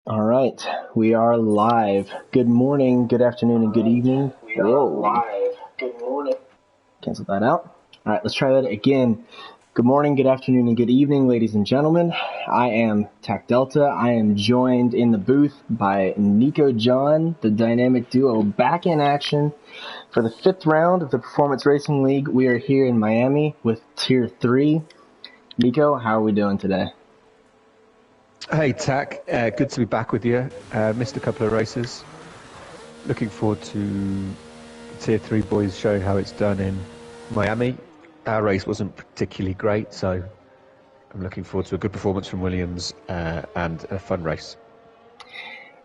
All right, we are live. Good morning, good afternoon, and good evening. Live. Good morning. Cancel that out. All right, let's try that again. Good morning, good afternoon, and good evening, ladies and gentlemen. I am Tac Delta. I am joined in the booth by Nico John, the dynamic duo, back in action for the 5th round of the Performance Racing League. We are here in Miami with Tier 3. Nico, how are we doing today? Hey Tac, good to be back with you. Missed a couple of races. Looking forward to Tier 3 boys showing how it's done in Miami. Our race wasn't particularly great, so I'm looking forward to a good performance from Williams and a fun race.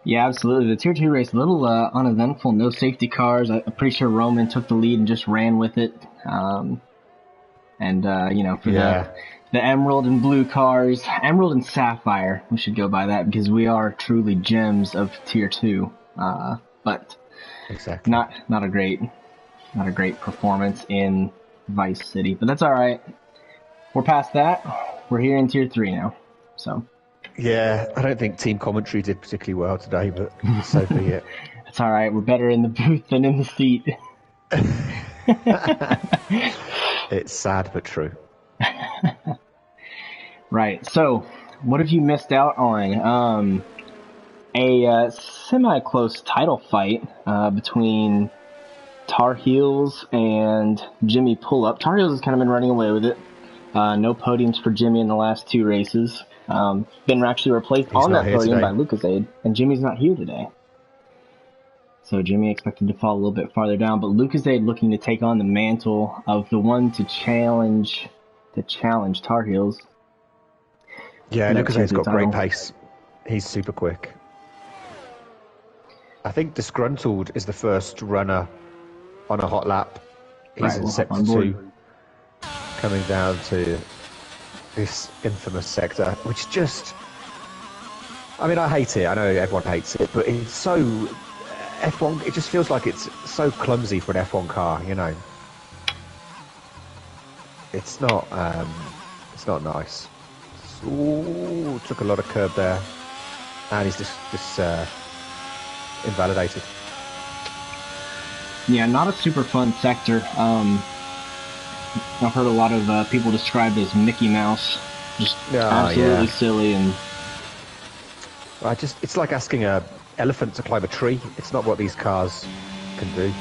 Yeah, absolutely. The Tier 2 race, a little uneventful, no safety cars. I'm pretty sure Roman took the lead and just ran with it. For the Emerald and Blue cars, Emerald and Sapphire, we should go by that because we are truly gems of Tier 2. But exactly. not a great performance in Vice City, but that's all right. We're past that. We're here in Tier 3 now, so. Yeah, I don't think team commentary did particularly well today, but so be it. It's all right. We're better in the booth than in the seat. It's sad but true. Right. So, what have you missed out on? A semi-close title fight between Tar Heels and Jimmy Pullup. Tar Heels has kind of been running away with it. No podiums for Jimmy in the last 2 races. Been actually replaced on that podium by Lucasade, and Jimmy's not here today. So Jimmy expected to fall a little bit farther down, but Lucasade looking to take on the mantle of the one to challenge Tar Heels. Yeah, Lucasade's got great pace. He's super quick. I think Disgruntled is the first runner on a hot lap. He's in Sector 2, coming down to this infamous sector, which just... I mean, I hate it. I know everyone hates it, but it's so... F1, it just feels like it's so clumsy for an F1 car, you know. It's not nice. Ooh, took a lot of curb there, and he's just invalidated. Yeah, not a super fun sector. I've heard a lot of people described as Mickey Mouse, just absolutely silly, and it's like asking a elephant to climb a tree. It's not what these cars can do.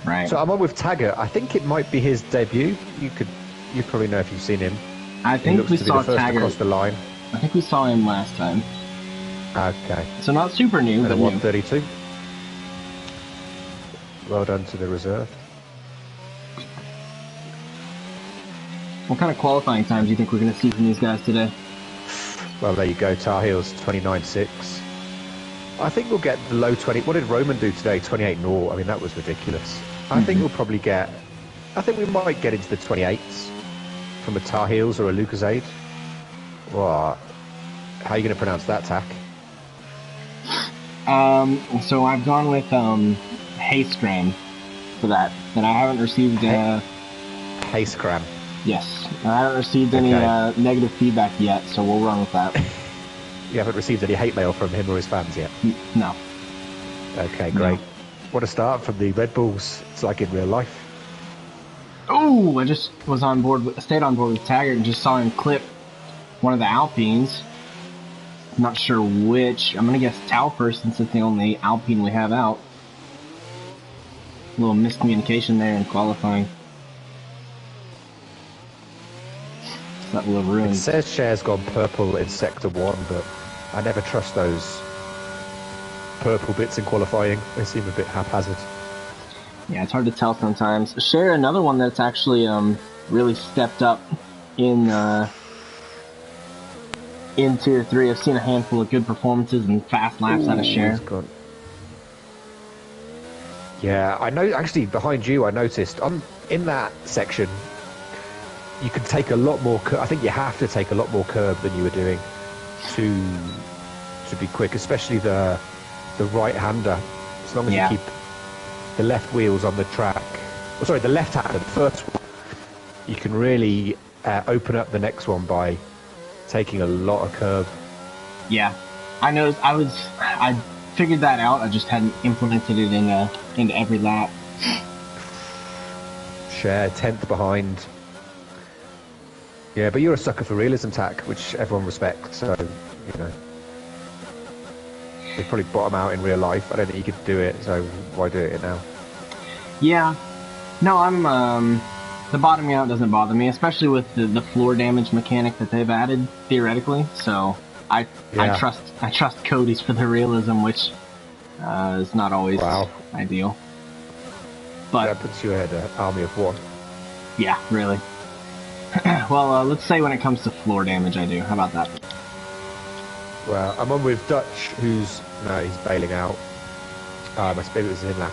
Right. So I'm on with Taggart. I think it might be his debut. You probably know if you've seen him. I think we saw Taggart across the line. I think we saw him last time. Okay. So not super new, but 132. Well done to the reserve. What kind of qualifying times do you think we're going to see from these guys today? Well, there you go. Tar Heels 29.6. I think we'll get the low 20. What did Roman do today? 28.0. I mean, that was ridiculous. I think we'll probably get... I think we might get into the 28s from a Tar Heels or a Lucasade. What? How are you going to pronounce that, Tac? So I've gone with Haystram for that, and I haven't received... Haystram. Yes. I haven't received any negative feedback yet, so we'll run with that. You haven't received any hate mail from him or his fans yet? No. Okay, great. No. What a start from the Red Bulls. It's like in real life. Oh, I just was stayed on board with Taggart and just saw him clip one of the Alpines. I'm not sure which. I'm going to guess Taufer since it's the only Alpine we have out. A little miscommunication there in qualifying. That will have ruined. It says share's gone purple in Sector 1, but I never trust those purple bits in qualifying. They seem a bit haphazard. Yeah, it's hard to tell sometimes. Share, another one that's actually really stepped up in Tier 3. I've seen a handful of good performances and fast laps out of Share. Yeah, I know. Actually, behind you, I noticed in that section, you can take a lot more. I think you have to take a lot more curb than you were doing to be quick, especially the right-hander. As long as you keep the left wheels on the track. Oh, sorry, the left-hander, the first one. You can really open up the next one by taking a lot of curb. Yeah. I know. I figured that out. I just hadn't implemented it into every lap. Share 10th behind. Yeah, but you're a sucker for realism, Tack, which everyone respects. So you know, they probably bottom out in real life. I don't think you could do it. So why do it now? Yeah. No, I'm. The bottoming out doesn't bother me, especially with the floor damage mechanic that they've added theoretically. So I trust Cody's for the realism, which is not always ideal. But that puts you ahead an army of one. Yeah, really. Well, let's say when it comes to floor damage, I do. How about that? Well, I'm on with Dutch, he's bailing out. Maybe it was in lap.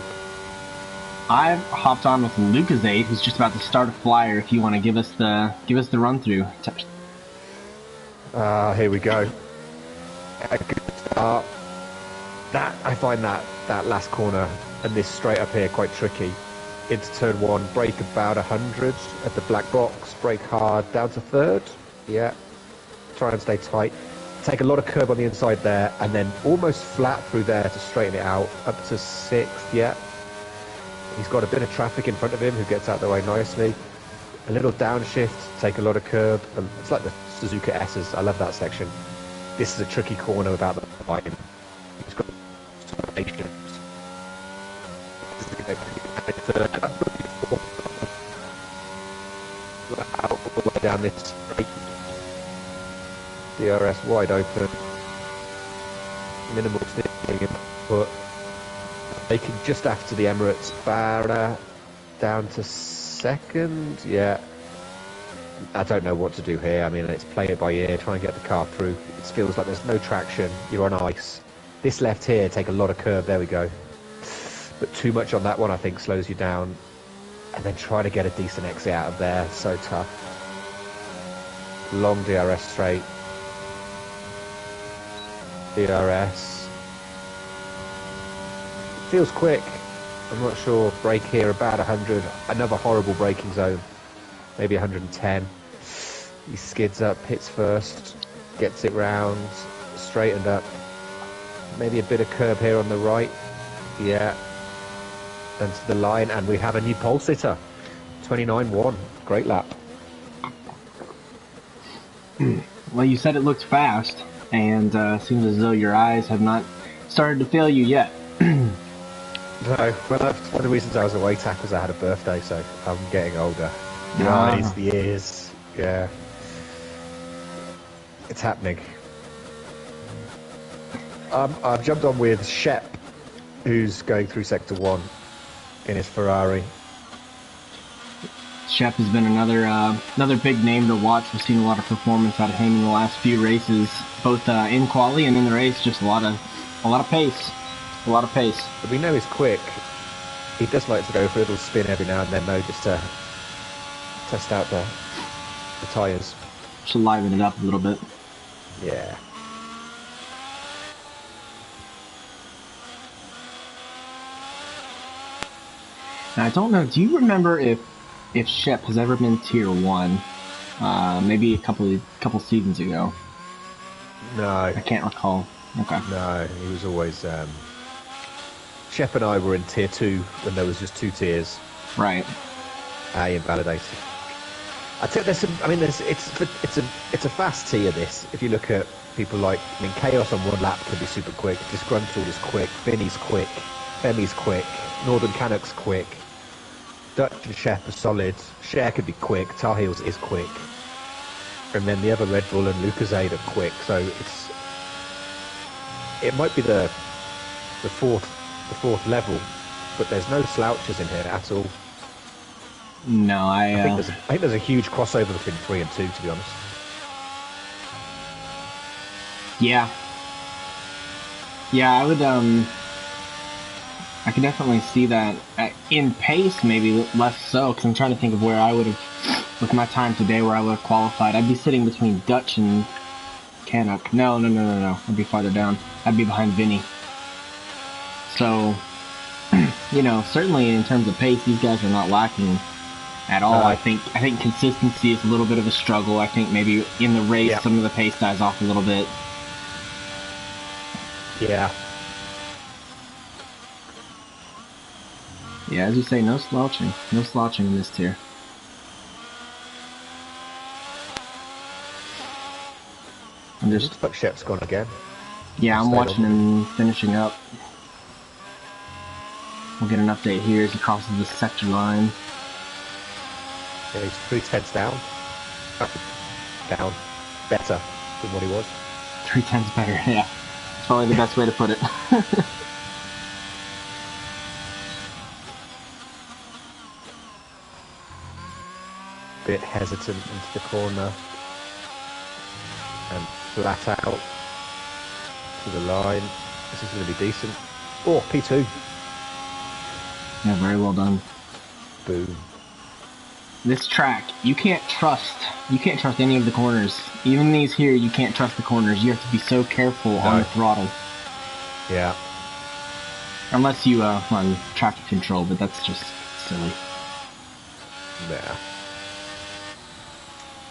I've hopped on with Lucasade, who's just about to start a flyer. If you want to give us the run through. Here we go. A good start. I find that last corner and this straight up here quite tricky. Into turn one, brake about 100 at the black box, brake hard down to third. Yeah, try and stay tight. Take a lot of curb on the inside there, and then almost flat through there to straighten it out up to sixth. Yeah. He's got a bit of traffic in front of him who gets out of the way nicely. A little downshift, take a lot of curb. It's like the Suzuka S's. I love that section. This is a tricky corner about the line. He's got some patience. Out all the way down this straight. DRS wide open. Minimal steering input. Making just after the Emirates barrier, down to second. Yeah, I don't know what to do here. I mean, it's play it by ear, try and get the car through. It feels like there's no traction. You're on ice. This left here, take a lot of curve. There we go. But too much on that one, I think, slows you down. And then try to get a decent exit out of there. So tough. Long DRS straight. DRS. Feels quick. I'm not sure. Brake here about 100. Another horrible braking zone. Maybe 110. He skids up, hits first, gets it round, straightened up. Maybe a bit of curb here on the right. Yeah. And to the line, and we have a new pole sitter. 29.1. Great lap. Well, you said it looked fast, and seems as though your eyes have not started to fail you yet. No, well, one of the reasons I was away, Tack, was I had a birthday, so I'm getting older. The eyes, the ears, yeah. It's happening. I've jumped on with Shep, who's going through Sector 1 in his Ferrari. Shep has been another big name to watch. We've seen a lot of performance out of him in the last few races, both in quali and in the race. Just a lot of pace. A lot of pace. But we know he's quick. He does like to go for a little spin every now and then, though, just to test out the tyres. Should liven it up a little bit. Yeah. Now, I don't know. Do you remember if Shep has ever been Tier 1? Maybe a couple seasons ago. No. I can't recall. Okay. No, he was always... Shep and I were in Tier 2 when there was just 2 tiers. Right. He invalidated. I think there's some... I mean, it's a fast tier, this. If you look at people like... I mean, Chaos on one lap can be super quick. Disgruntled is quick. Vinny's quick. Femi's quick. Northern Canuck's quick. Dutch and Shep are solid. Cher could be quick. Tar Heels is quick. And then the other Red Bull and Lucasade are quick. So it might be the fourth level, but there's no slouches in here at all. No, I think there's a huge crossover between 3 and 2, to be honest. Yeah, I would I can definitely see that. In pace, maybe less so, because I'm trying to think of where I would have, with my time today, where I would have qualified. I'd be sitting between Dutch and Canuck. No. I'd be farther down. I'd be behind Vinny. So, certainly in terms of pace, these guys are not lacking at all. I think consistency is a little bit of a struggle. I think maybe in the race, some of the pace dies off a little bit. Yeah. Yeah, as you say, no slouching. No slouching in this tier. I'm just... Looks like Shep's gone again. Yeah, I'm watching him finishing up. We'll get an update here as he crosses the sector line. Yeah, he's 3 tenths down. Down. Better than what he was. 3 tenths better, yeah. It's probably the best way to put it. Bit hesitant into the corner. And flat out to the line. This is going to be decent. Oh, P2. Yeah, very well done. Boom. This track, you can't trust any of the corners. Even these here, you can't trust the corners. You have to be so careful on the throttle. Yeah. Unless you run traction control, but that's just silly. Yeah.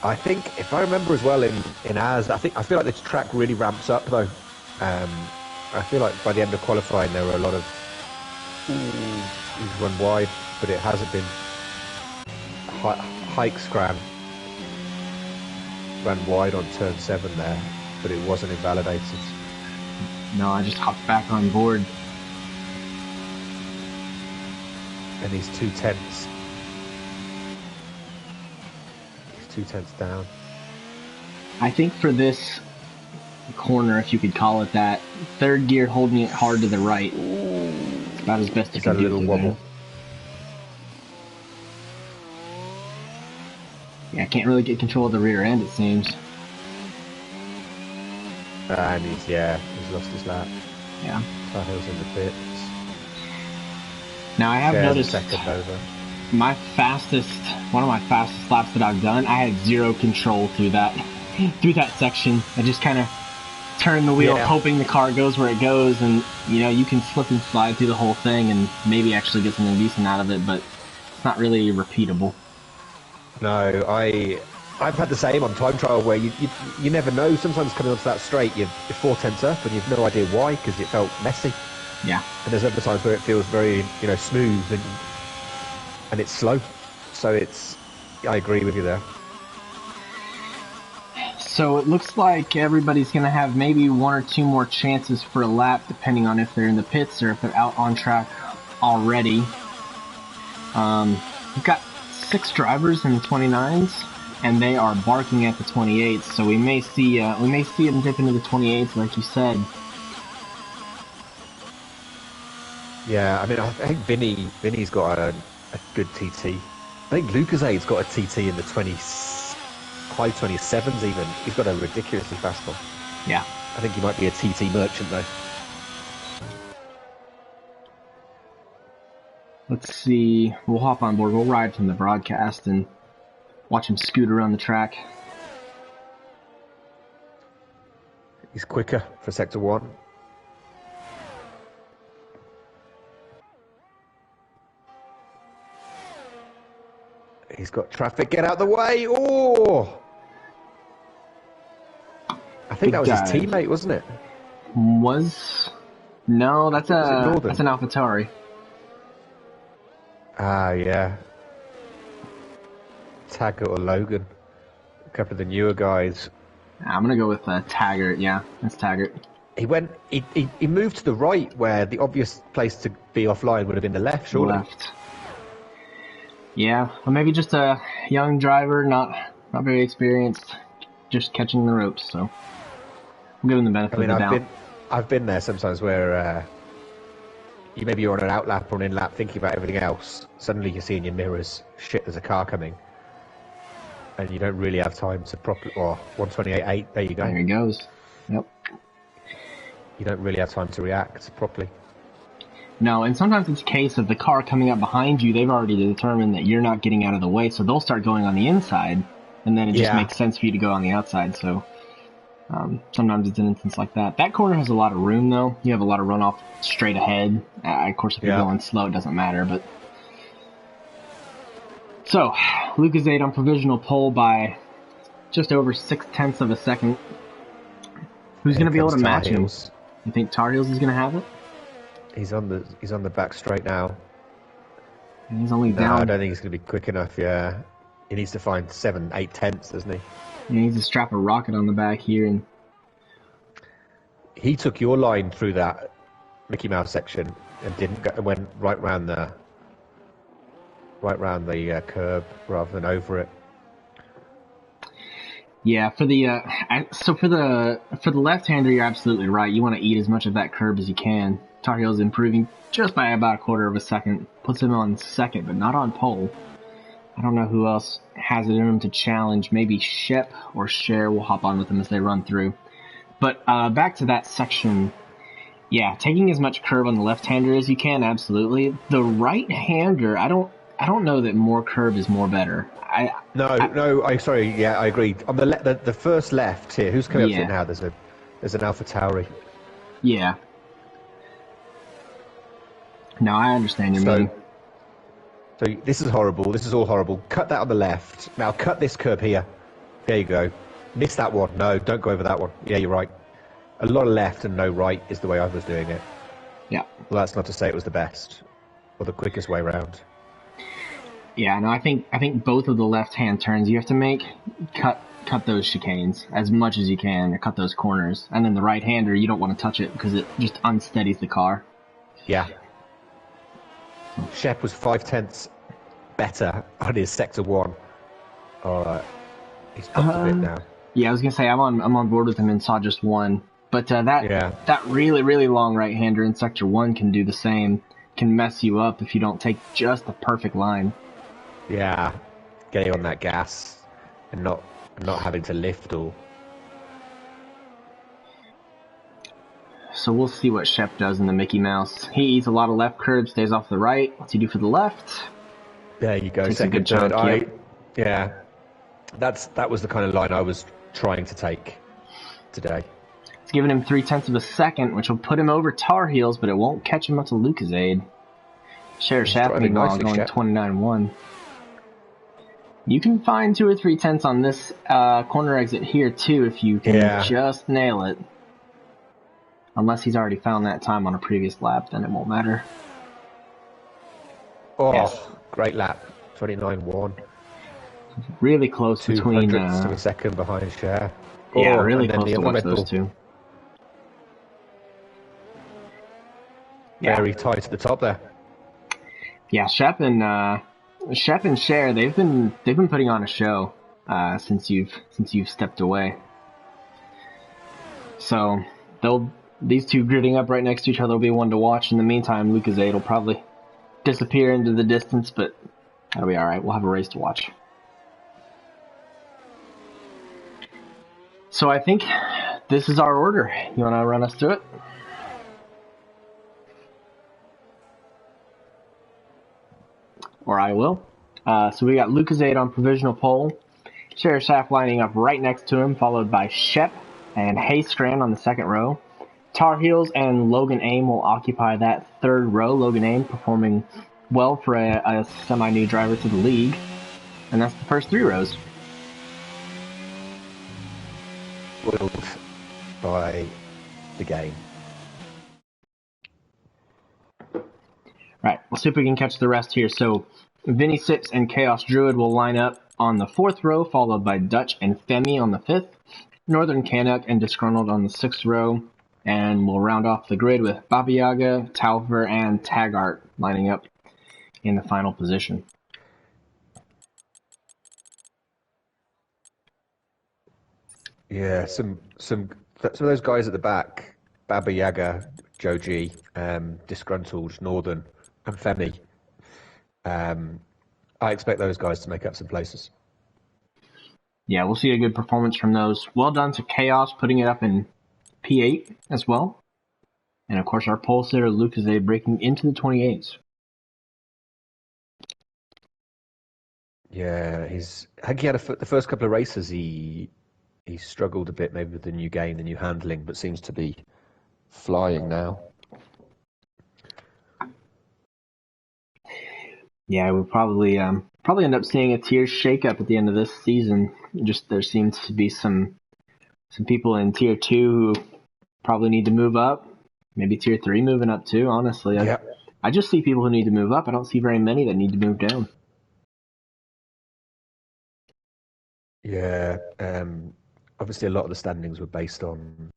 I think, if I remember as well in ours, I feel like this track really ramps up though. I feel like by the end of qualifying there were a lot of he's run wide, but it hasn't been. Hike Scram ran wide on turn 7 there, but it wasn't invalidated. No, I just hopped back on board. And he's 2 tenths. He's 2 tenths down. I think for this corner, if you could call it that, third gear holding it hard to the right. It's about as best you can do. A little wobble. Yeah, I can't really get control of the rear end, it seems. And he's lost his lap. Yeah. Tahill's in the pits. Now I have noticed second over. one of my fastest laps that I've done, I had zero control through that section. I just kind of turn the wheel, hoping the car goes where it goes, and you can slip and slide through the whole thing and maybe actually get something decent out of it, but it's not really repeatable. No, I've had the same on time trial where you never know. Sometimes coming onto that straight, you're 4 tenths up and you've no idea why because it felt messy. Yeah. And there's other times where it feels very smooth and it's slow. So I agree with you there. So it looks like everybody's going to have maybe 1 or 2 more chances for a lap, depending on if they're in the pits or if they're out on track already. We've got 6 drivers in the 29s, and they are barking at the 28s. So we may see them dip into the 28s, like you said. Yeah, I mean, I think Vinny's got a good TT. I think Lucas's got a TT in the high 27s even. He's got a ridiculously fast one. Yeah. I think he might be a TT merchant though. Let's see. We'll hop on board. We'll ride from the broadcast and watch him scoot around the track. He's quicker for Sector 1. He's got traffic. Get out the way! Oh! I think that was his teammate, wasn't it? No, that's an AlphaTauri. Ah, yeah. Taggart or Logan. A couple of the newer guys. I'm gonna go with Taggart. Yeah, that's Taggart. He moved to the right where the obvious place to be offline would have been the left, surely. Left. Yeah, or maybe just a young driver, not very experienced, just catching the ropes. So I'm giving the benefit of the doubt. I've been there sometimes where you're on an out lap or an in lap thinking about everything else. Suddenly you see in your mirrors, shit, there's a car coming, and you don't really have time to properly. Or 128.8, there you go. There he goes. Yep. You don't really have time to react properly. No, and sometimes it's a case of the car coming up behind you, they've already determined that you're not getting out of the way, so they'll start going on the inside, and then it just makes sense for you to go on the outside, so sometimes it's an instance like that. That corner has a lot of room, though. You have a lot of runoff straight ahead. Of course, if you're going slow, it doesn't matter, but... So, Lucas 8 on provisional pole by just over 0.6 of a second. Who's going to be able to match him? You think Tar Heels is going to have it? He's on the back straight now. And he's only No, down. I don't think he's going to be quick enough. Yeah, he needs to find 7-8 tenths, doesn't he? He needs to strap a rocket on the back here, and he took your line through that Mickey Mouse section and went right round the curb rather than over it. Yeah, for the left-hander, you're absolutely right. You want to eat as much of that curb as you can. Tar Heel's improving just by about a quarter of a second. Puts him on second, but not on pole. I don't know who else has it in him to challenge. Maybe Shep or Cher will hop on with him as they run through. But back to that section. Yeah, taking as much curb on the left-hander as you can, absolutely. The right-hander, I don't know that more curb is more better. Sorry, yeah, I agree. On the first left here, who's coming up to it now? There's an Alpha Tauri. Yeah. No, I understand your meaning. So this is horrible. This is all horrible. Cut that on the left. Now cut this curb here. There you go. Miss that one. No, don't go over that one. Yeah, you're right. A lot of left and no right is the way I was doing it. Yeah. Well, that's not to say it was the best or the quickest way around. Yeah, no, I think both of the left-hand turns you have to make, cut those chicanes as much as you can, or cut those corners. And then the right-hander, you don't want to touch it because it just unsteadies the car. Yeah. Shep was 5 tenths better on his sector 1. He's dropped a bit now. Yeah, I was gonna say I'm on board with him and saw just 1, but that really really long right-hander in sector 1 can do the same. Can mess you up if you don't take just the perfect line. Yeah, getting on that gas and not having to lift or. So we'll see what Shep does in the Mickey Mouse. He eats a lot of left curb, stays off the right. What's he do for the left? There you go. Takes a good chunk. Yeah, that was the kind of line I was trying to take today. It's giving him 0.3 of a second, which will put him over Tar Heels, but it won't catch him up to Lucasade. Share Shaft meanwhile going 29-1. You can find 2 or 3 tenths on this corner exit here too if you can just nail it. Unless he's already found that time on a previous lap, then it won't matter. Oh, yes. Great lap. 29-1. Really close between... 200ths of a second behind Cher. Yeah, really close to watch those two. Very tight at the top there. Yeah, Shep and Cher, they've been putting on a show since you've stepped away. So these two gritting up right next to each other will be one to watch. In the meantime, Lucasade will probably disappear into the distance, but that'll be all right. We'll have a race to watch. So I think this is our order. You want to run us through it? Or I will. So we got Lucasade on provisional pole. Cher Shaft lining up right next to him, followed by Shep and Haystrand on the second row. Tar Heels and Logan Aim will occupy that third row. Logan Aim performing well for a semi-new driver to the league. And that's the first 3 rows. Willed by the game. Right, we'll see if we can catch the rest here. So Vinny Sips and Chaos Druid will line up on the 4th row, followed by Dutch and Femi on the 5th. Northern Canuck and Disgruntled on the 6th row. And we'll round off the grid with Baba Yaga, Taufer, and Taggart lining up in the final position. Yeah, some of those guys at the back, Baba Yaga, Joe G, Disgruntled, Northern, and Femi. I expect those guys to make up some places. Yeah, we'll see a good performance from those. Well done to Chaos, putting it up in P8 as well. And of course our pole sitter, Lucasade, breaking into the 28s. Yeah, I think he had the first couple of races, he struggled a bit maybe with the new game, the new handling, but seems to be flying now. Yeah, we'll probably end up seeing a tier shakeup at the end of this season. Just there seems to be some people in tier 2 who probably need to move up. Maybe tier 3 moving up too, honestly. Yeah. I just see people who need to move up. I don't see very many that need to move down. Yeah. Obviously, a lot of the standings were based on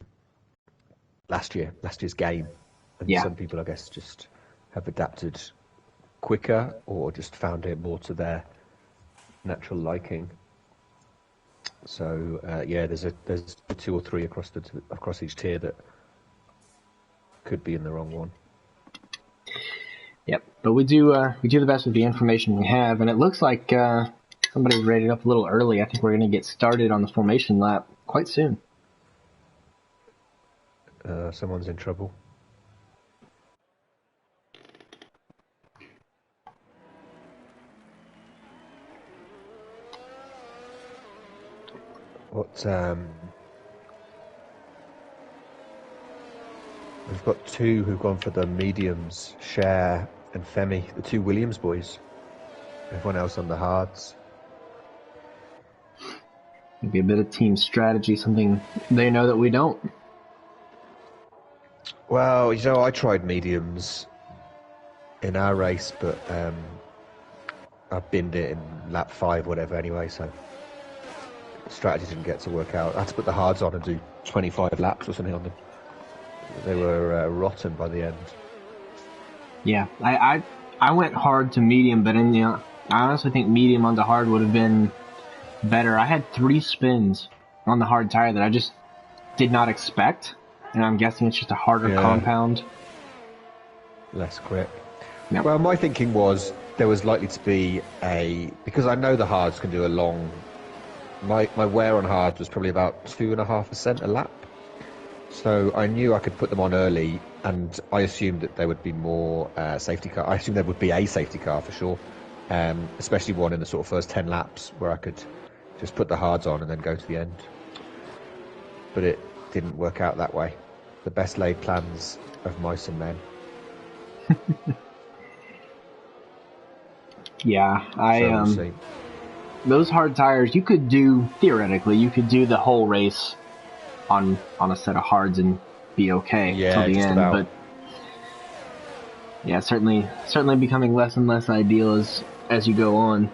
last year's game. And Yeah. some people, I guess, just have adapted quicker or just found it more to their natural liking. So there's 2 or 3 across each tier that could be in the wrong one. Yep, but we do the best with the information we have, and it looks like somebody's rated up a little early. I think we're going to get started on the formation lap quite soon. Someone's in trouble. We've got 2 who've gone for the mediums, Cher and Femi, the 2 Williams boys. Everyone else on the hards. Maybe a bit of team strategy, something they know that we don't. Well, I tried mediums in our race, but I binned it in lap 5, whatever, anyway, so the strategy didn't get to work out. I had to put the hards on and do 25 laps or something on them. They were rotten by the end. Yeah, I went hard to medium, but I honestly think medium onto hard would have been better. I had 3 spins on the hard tire that I just did not expect, and I'm guessing it's just a harder compound. Less grip. Yep. Well, my thinking was there was likely to be because I know the hards can do a long. My wear on hards was probably about 2.5% a lap. So I knew I could put them on early, and I assumed that there would be more safety car. I assumed there would be a safety car for sure, especially one in the sort of first 10 laps where I could just put the hards on and then go to the end. But it didn't work out that way. The best laid plans of mice and men. Yeah, we'll see. Those hard tires, theoretically, you could do the whole race on a set of hards and be okay till the end. About. But yeah, certainly becoming less and less ideal as you go on.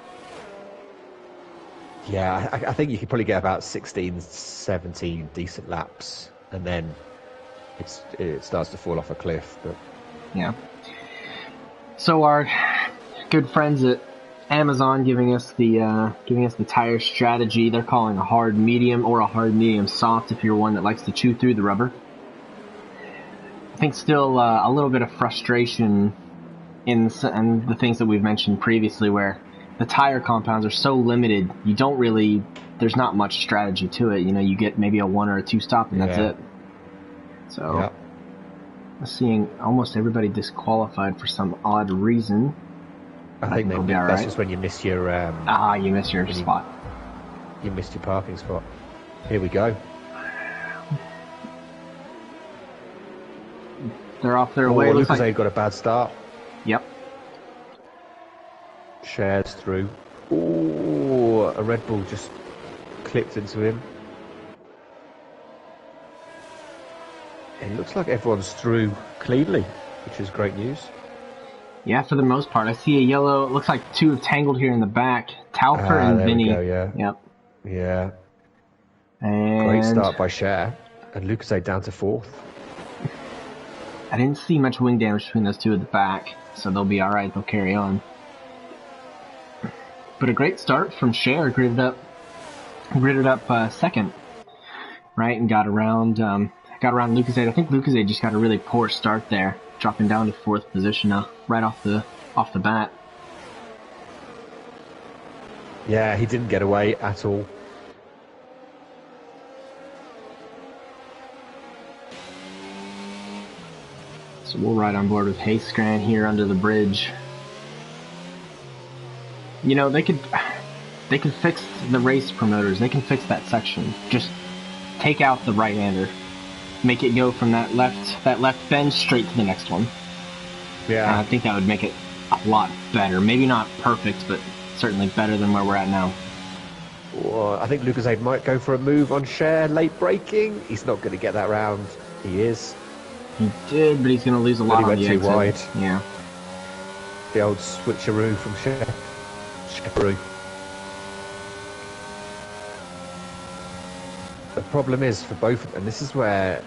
Yeah, I think you could probably get about 16, 17 decent laps, and then it starts to fall off a cliff. But yeah. So our good friends at Amazon giving us the tire strategy. They're calling a hard medium or a hard medium soft if you're one that likes to chew through the rubber. I think still a little bit of frustration in the things that we've mentioned previously, where the tire compounds are so limited. There's not much strategy to it. You get maybe a 1 or a 2 stop and that's it. So I'm seeing almost everybody disqualified for some odd reason. I think that's just when you miss your... you miss your spot. You missed your parking spot. Here we go. They're off their way. Looks like they've got a bad start. Yep. Shares through. Ooh, a Red Bull just clipped into him. It looks like everyone's through cleanly, which is great news. Yeah, for the most part. I see a yellow. It looks like 2 have tangled here in the back. Taufer and Vinny. Yep. Yeah. And great start by Cher. And Lucas down to 4th. I didn't see much wing damage between those 2 at the back, so they'll be alright. They'll carry on. But a great start from Cher. Gridded up second, right, and got around Lucas. I think Lucas just got a really poor start there, dropping down to 4th position right off the bat. Yeah, he didn't get away at all. So we'll ride on board with Hayscran here under the bridge. They could fix the race promoters. They can fix that section. Just take out the right-hander. Make it go from that left bend straight to the next one. Yeah. And I think that would make it a lot better. Maybe not perfect, but certainly better than where we're at now. Well, I think Lucas might go for a move on Cher, late braking. He's not going to get that round. He is. He did, but he's going to lose a lot he on went the too exit. wide. Yeah. The old switcheroo from Sheparoo. The problem is for both of them, and this is where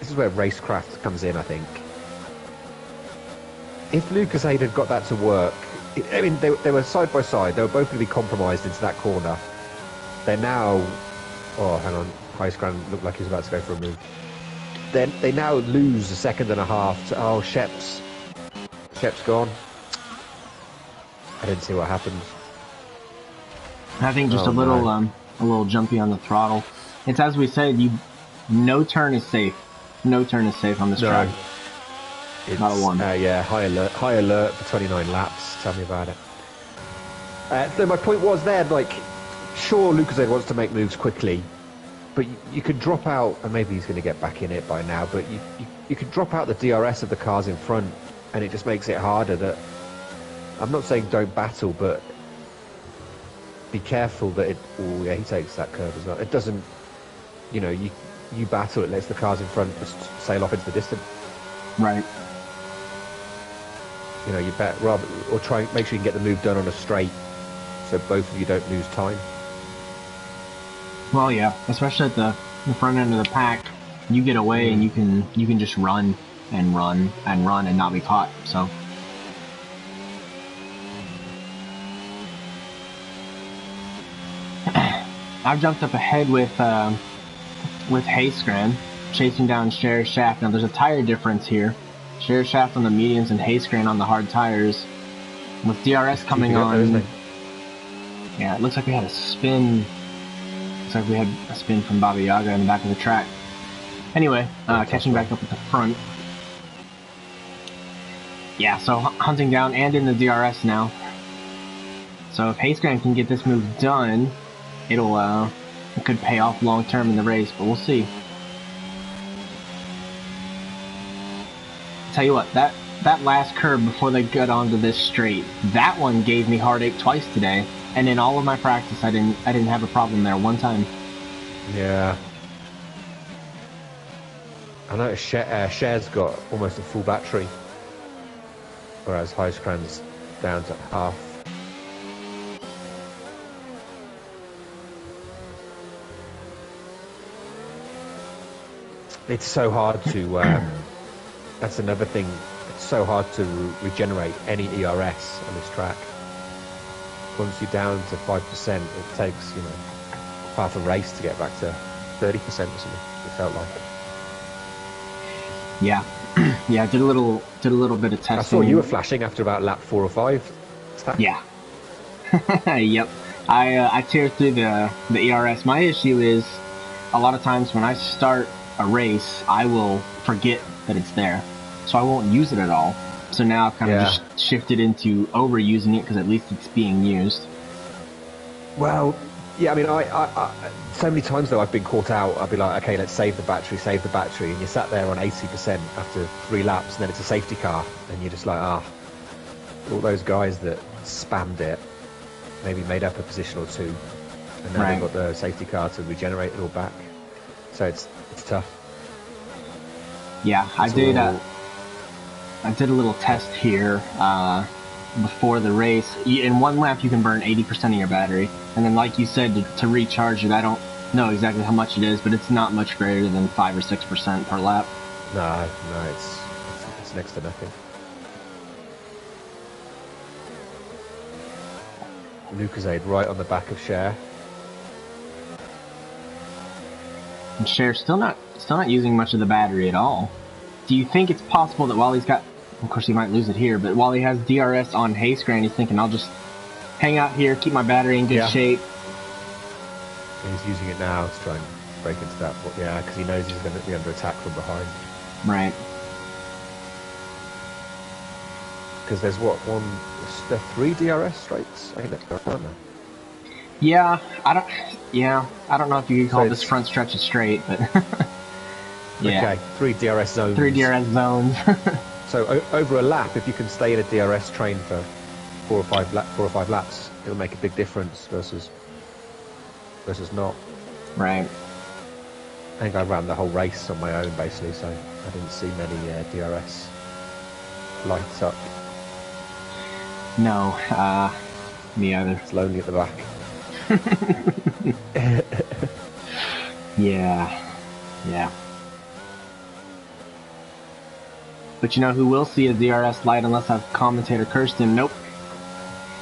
racecraft comes in, I think. If Lucasade had got that to work, I mean, they were side by side. They were both going to be compromised into that corner. They're now... Oh, hang on. Highscran looked like he was about to go for a move. They now lose a second and a half to... Oh, Shep's gone. I didn't see what happened. I think just a little jumpy on the throttle. It's as we said, no turn is safe. No turn is safe on this track. It's, not a one. Yeah, high alert for 29 laps. Tell me about it. So my point was there, like, sure, Lucasade wants to make moves quickly, but you could drop out, and maybe he's going to get back in it by now, but you could drop out the DRS of the cars in front, and it just makes it harder. That I'm not saying don't battle, but be careful that it... Oh, yeah, he takes that curve as well. It doesn't... You know, you battle, it lets the cars in front just sail off into the distance. Right. You know, you bet rather... Or try make sure you can get the move done on a straight, so both of you don't lose time. Well, yeah, especially at the front end of the pack, you get away and you can just run and run and run and not be caught, so... I've jumped up ahead with Hayscran, chasing down Cher Shaft. Now there's a tire difference here. Cher Shaft on the mediums and Hayscran on the hard tires. With DRS coming on... Yeah, it looks like we had a spin. Looks like we had a spin from Baba Yaga in the back of the track. Anyway, catching back up at the front. Yeah, so hunting down and in the DRS now. So if Hayscran can get this move done, it could pay off long term in the race, but we'll see. Tell you what, that last curve before they got onto this straight, that one gave me heartache twice today, and in all of my practice, I didn't have a problem there one time. Yeah. I know Cher's got almost a full battery, whereas Highscran's down to half. It's so hard to, that's another thing, it's so hard to regenerate any ERS on this track. Once you're down to 5%, it takes, you know, half a race to get back to 30% or something, it felt like. Yeah. Yeah, I did a little bit of testing. I saw you were flashing after about lap 4 or 5. Yeah. Yep. I tear through the ERS. My issue is, a lot of times when I start a race, I will forget that it's there, so I won't use it at all. So now I've kind of just shifted into overusing it because at least it's being used. Well, yeah, I mean, I so many times though I've been caught out. I'll be like, okay, let's save the battery, and you're sat there on 80% after 3 laps, and then it's a safety car, and you're just like, all those guys that spammed it, maybe made up a position or two, and now they've got the safety car to regenerate it all back. So it's tough. Yeah, I did a little test here before the race. In one lap you can burn 80% of your battery, and then like you said, to recharge it, I don't know exactly how much it is, but it's not much greater than 5 or 6% per lap. No, it's next to nothing. Lucasade right on the back of Cher. And Cher's still not using much of the battery at all. Do you think it's possible that while he's got, of course he might lose it here, but while he has DRS on Hayscran, he's thinking, I'll just hang out here, keep my battery in good shape? And he's using it now to try and break into that. Yeah, because he knows he's going to be under attack from behind. Right. Because there's there 3 DRS straights? I think that's correct, aren't there? Yeah, I don't know if you could call this front stretch a straight, but yeah. Okay, 3 DRS zones. 3 DRS zones. So over a lap, if you can stay in a DRS train for 4 or 5 laps, it'll make a big difference versus not. Right. I think I ran the whole race on my own, basically, so I didn't see many DRS lights up. No, me either. It's lonely at the back. Yeah. But you know who will see a DRS light unless I've commentator cursed him? Nope.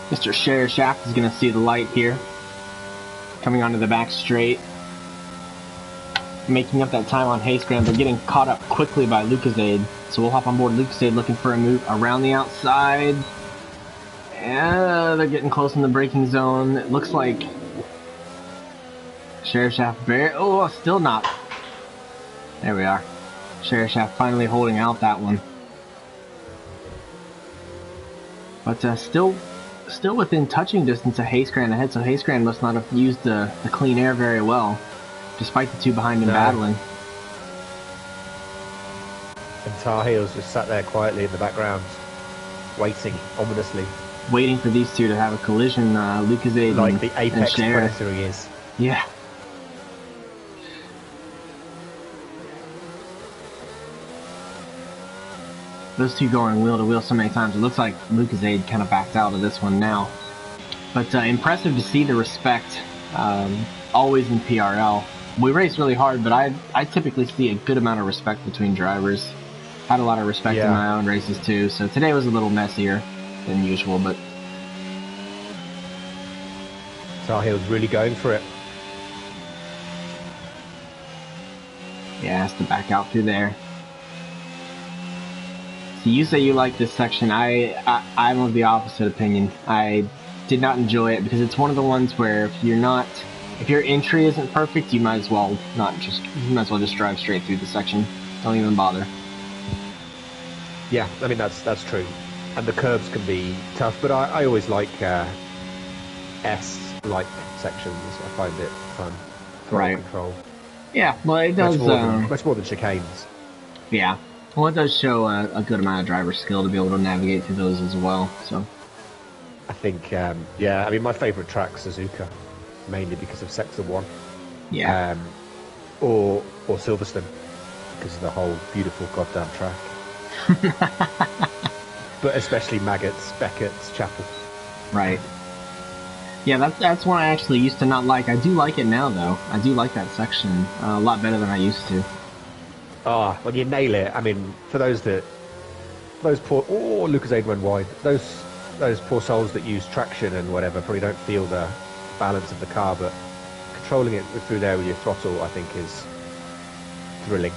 Mr. Share Shaft is going to see the light here. Coming onto the back straight. Making up that time on Hayscram, but getting caught up quickly by Lucasade. So we'll hop on board Lucasade looking for a move around the outside. Yeah, they're getting close in the braking zone. It looks like Share Shaft still not. There we are. Share Shaft finally holding out that one. But still within touching distance of Hayscram ahead, so Hayscram must not have used the clean air very well, despite the two behind him battling. And Tar Heels just sat there quietly in the background, waiting ominously. Waiting for these two to have a collision, Lucasade like the apex and predator he is. Yeah. Those two going wheel to wheel so many times, it looks like Lucasade kind of backed out of this one now. But impressive to see the respect, always in PRL. We race really hard, but I typically see a good amount of respect between drivers. Had a lot of respect in my own races too, so today was a little messier than usual, but... Tar Heel's really going for it. Yeah, has to back out through there. So you say you like this section. I'm of the opposite opinion. I did not enjoy it because it's one of the ones where if your entry isn't perfect, you might as well just drive straight through the section. Don't even bother. Yeah, I mean that's true. And the curves can be tough, but I always like S-like sections. I find it fun. Right. Control. Yeah, well it does... much more than chicanes. Yeah. Well, it does show a good amount of driver skill to be able to navigate through those as well, so... I think, I mean, my favourite track's Suzuka, mainly because of Sector 1. Yeah. Or Silverstone, because of the whole beautiful goddamn track. But especially Maggots, Beckett's, Chapel. Right. Yeah, that's one I actually used to not like. I do like it now, though. I do like that section a lot better than I used to. When you nail it, I mean, for those poor... Oh, Lucasade went wide. Those poor souls that use traction and whatever probably don't feel the balance of the car, but controlling it through there with your throttle, I think, is thrilling.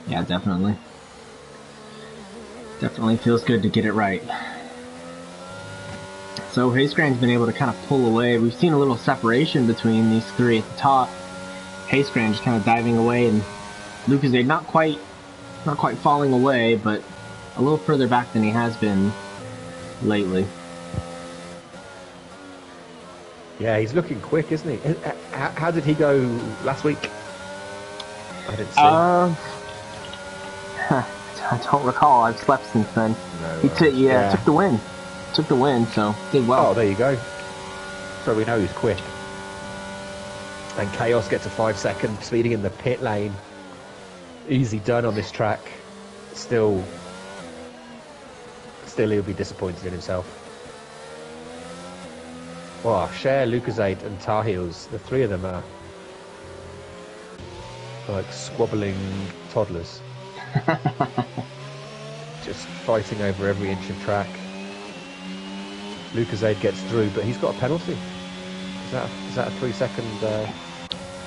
Yeah, definitely. Definitely feels good to get it right. So Hayscram's been able to kind of pull away. We've seen a little separation between these three at the top. Hayscram just kind of diving away, and Lucasade not quite falling away, but a little further back than he has been lately. Yeah, he's looking quick, isn't he? How did he go last week? I didn't see. I don't recall. I've slept since then. No, took the win. Took the win, so did well. Oh, there you go. So we know he's quick. And Chaos gets a 5 second speeding in the pit lane. Easy done on this track. Still he'll be disappointed in himself. Wow, Cher, Lucasade and Tar Heels, the three of them are like squabbling toddlers. Just fighting over every inch of track. Lucasade gets through, but he's got a penalty. Is that a 3 second...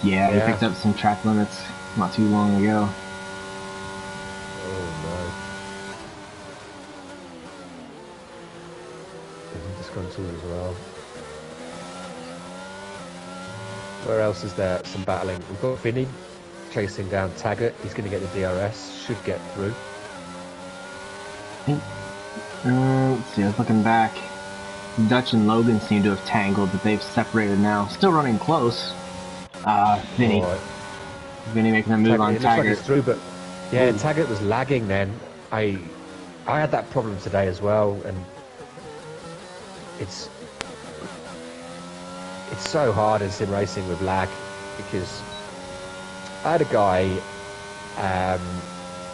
Yeah, he picked up some track limits not too long ago. Oh no. He's disgruntled as well. Where else is there some battling? We've got Vinny chasing down Taggart. He's going to get the DRS. Should get through. Let's see, I was looking back. Dutch and Logan seem to have tangled, but they've separated now. Still running close. Vinny. Right. Vinny making a move on Taggart. Like through, but yeah, Taggart was lagging then. I had that problem today as well, and it's so hard in sim racing with lag because I had a guy,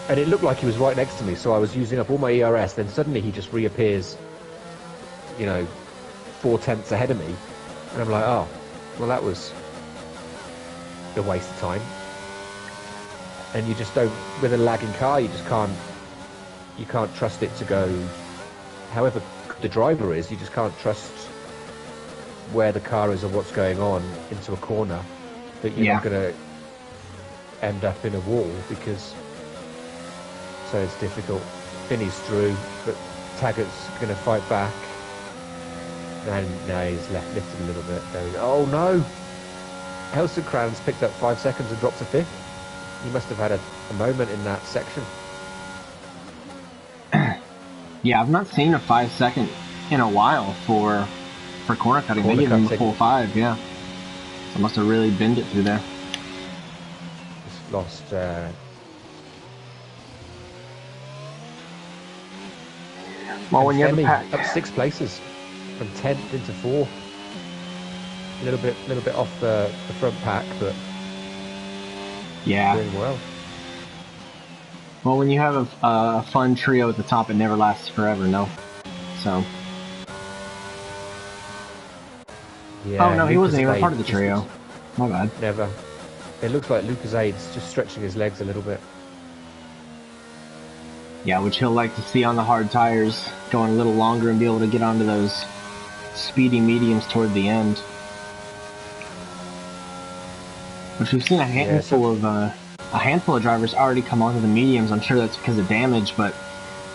and it looked like he was right next to me, so I was using up all my ERS, then suddenly he just reappears, 4/10 ahead of me, and I'm like, oh, well, that was a waste of time. And you just don't, with a lagging car, you can't trust it to go, however good the driver is, you just can't trust where the car is or what's going on into a corner, that you're not going to end up in a wall, because so it's difficult. Finney's through, but Taggart's going to fight back. And now he's lifted a little bit. There we go. Oh no! Helsenkranz picked up 5 seconds and dropped to 5th. He must have had a moment in that section. Yeah, I've not seen a 5 second in a while for corner cutting. They give him a full 5, yeah. So must have really binned it through there. Just lost. Well, when you have a pack up 6 places, from 10th into 4th. A little bit off the front pack, but yeah, doing well. Well, when you have a fun trio at the top, it never lasts forever, no? So. Yeah, oh no, he wasn't even Aid, part of the trio. My bad. Never. It looks like Lucas Aid's just stretching his legs a little bit. Yeah, which he'll like to see on the hard tires, going a little longer and be able to get onto those speedy mediums toward the end. Which we've seen a handful of drivers already come onto the mediums. I'm sure that's because of damage, but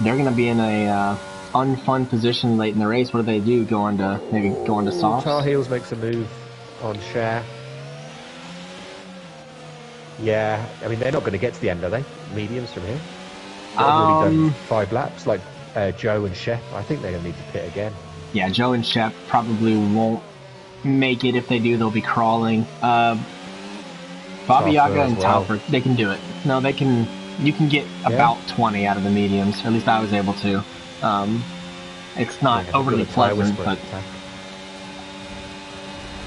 they're going to be in a unfun position late in the race. What do? Go on to softs? Tar Heels makes a move on Cher. Yeah, I mean, they're not going to get to the end, are they? Mediums from here? They've already done 5 laps, like Joe and Shep. I think they're going to need to pit again. Yeah, Joe and Shep probably won't make it. If they do, they'll be crawling. Bobby Yaga and Taufer, they can do it. No, they can. You can get about 20 out of the mediums, or at least I was able to. It's not overly pleasant, but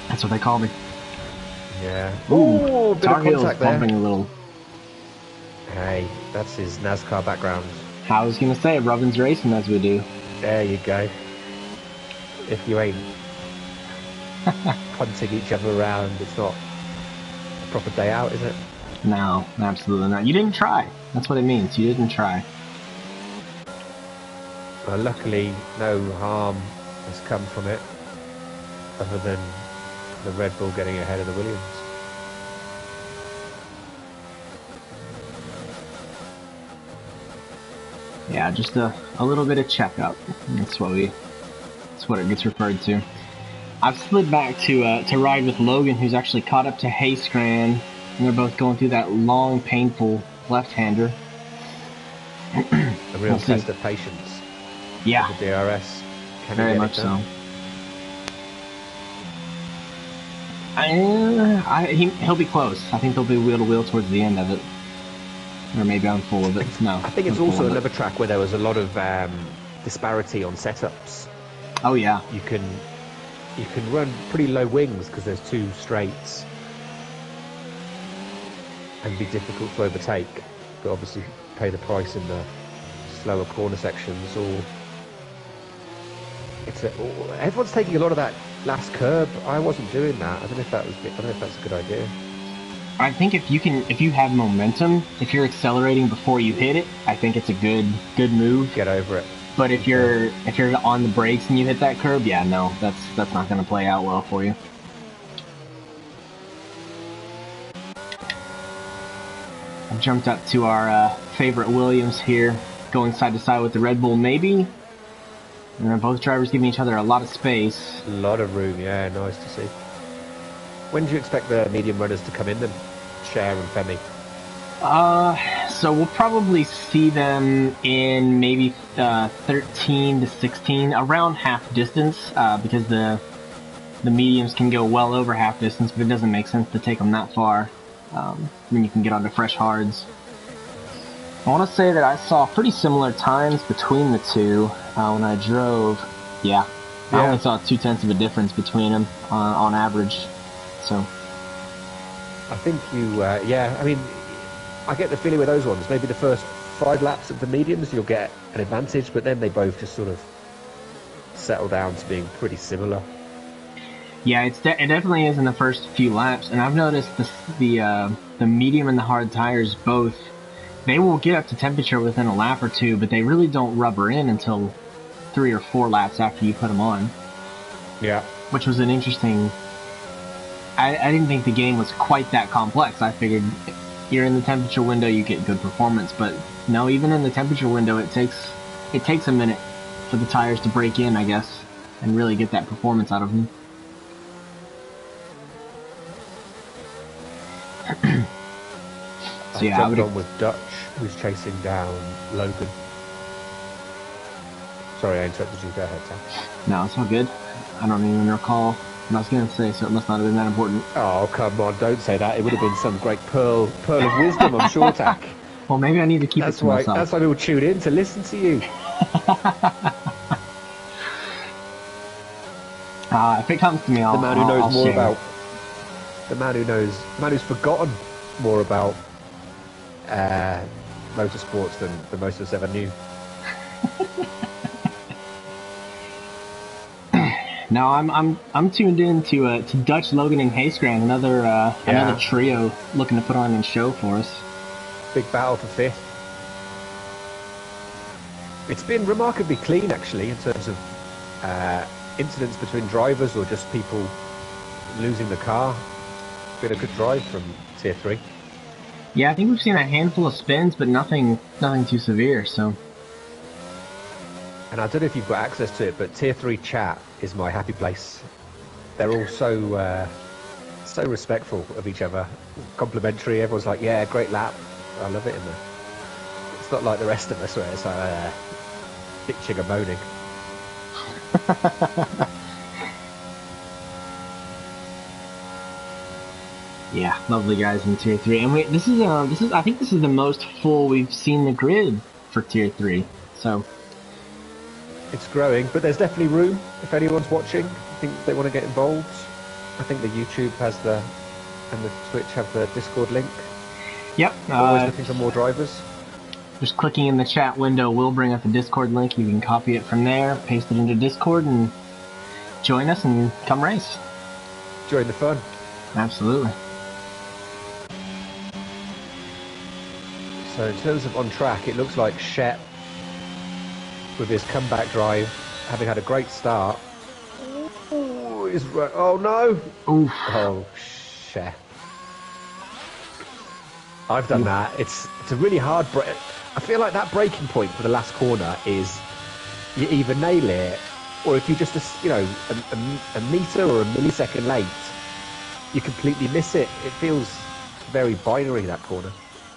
that's what they call me. Yeah. Ooh, Tar Heels bumping a little. Hey, that's his NASCAR background. I was gonna say, Robin's racing as we do. There you go. If you ain't punting each other around, it's not a proper day out, is it? No, absolutely not. You didn't try. That's what it means. You didn't try. Well, luckily, no harm has come from it, other than the Red Bull getting ahead of the Williams. Yeah, just a little bit of checkup. That's what it gets referred to. I've slid back to ride with Logan, who's actually caught up to Hayskran, and they're both going through that long, painful left-hander. A real test of patience. Yeah. The DRS. Very much so. He'll be close. I think they'll be wheel to wheel towards the end of it. Or maybe I'm full of it. No. I think it's also another track where there was a lot of disparity on setups. Oh yeah. You can run pretty low wings because there's 2 straights and be difficult to overtake, but obviously pay the price in the slower corner sections. Or everyone's taking a lot of that last curb. I wasn't doing that. I don't know if that's a good idea. I think if you have momentum, if you're accelerating before you hit it, I think it's a good move. Get over it. But if you're on the brakes and you hit that curb, yeah, no, that's not going to play out well for you. I've jumped up to our favorite Williams here, going side to side with the Red Bull, maybe. And they're both drivers giving each other a lot of space. A lot of room, yeah, nice to see. When do you expect the medium runners to come in then? Cher and Femi? So we'll probably see them in maybe 13 to 16, around half distance, because the mediums can go well over half distance, but it doesn't make sense to take them that far when you can get onto fresh hards. I want to say that I saw pretty similar times between the two when I drove. Yeah, I only saw 0.2 of a difference between them on average. So I think you, yeah, I mean, I get the feeling with those ones, maybe the first 5 laps of the mediums you'll get an advantage, but then they both just sort of settle down to being pretty similar. Yeah, it definitely is in the first few laps, and I've noticed the medium and the hard tires both, they will get up to temperature within a lap or two, but they really don't rubber in until 3 or 4 laps after you put them on. Yeah. Which was an interesting... I didn't think the game was quite that complex. I figured you're in the temperature window, you get good performance, but no, even in the temperature window, it takes a minute for the tires to break in, I guess, and really get that performance out of them. So yeah, I jumped on with Dutch, who's chasing down Logan. Sorry, I interrupted you. Go ahead, Sam. No, it's all good. I don't even recall what I was going to say, so it must not have been that important. Oh, come on, don't say that. It would have been some great pearl of wisdom on short tack. Well, maybe I need to keep it to myself. That's why people tune in, to listen to you. If it comes to me, the man who's forgotten more about motorsports than most of us ever knew. No, I'm tuned in to Dutch, Logan, and Haysgrand, another trio looking to put on a show for us. Big battle for 5th. It's been remarkably clean, actually, in terms of incidents between drivers or just people losing the car. It's been a good drive from Tier 3. Yeah, I think we've seen a handful of spins, but nothing too severe, so... And I don't know if you've got access to it, but Tier 3 chat is my happy place. They're all so respectful of each other, complimentary. Everyone's like, yeah, great lap. I love it in there. It's not like the rest of us where it's like bitching and moaning. Yeah, lovely guys in Tier 3. And I think this is the most full we've seen the grid for Tier 3. So... It's growing, but there's definitely room if anyone's watching. I think they want to get involved. I think the YouTube has and the Twitch have the Discord link. Yep. Always looking for more drivers. Just clicking in the chat window will bring up the Discord link. You can copy it from there, paste it into Discord, and join us and come race. Join the fun. Absolutely. So in terms of on track, it looks like Shep, with his comeback drive, having had a great start. Oh no! Oof. Oh, Shep. I've done that. It's a really hard break. I feel like that braking point for the last corner is you either nail it, or if you just a meter or a millisecond late, you completely miss it. It feels very binary, that corner.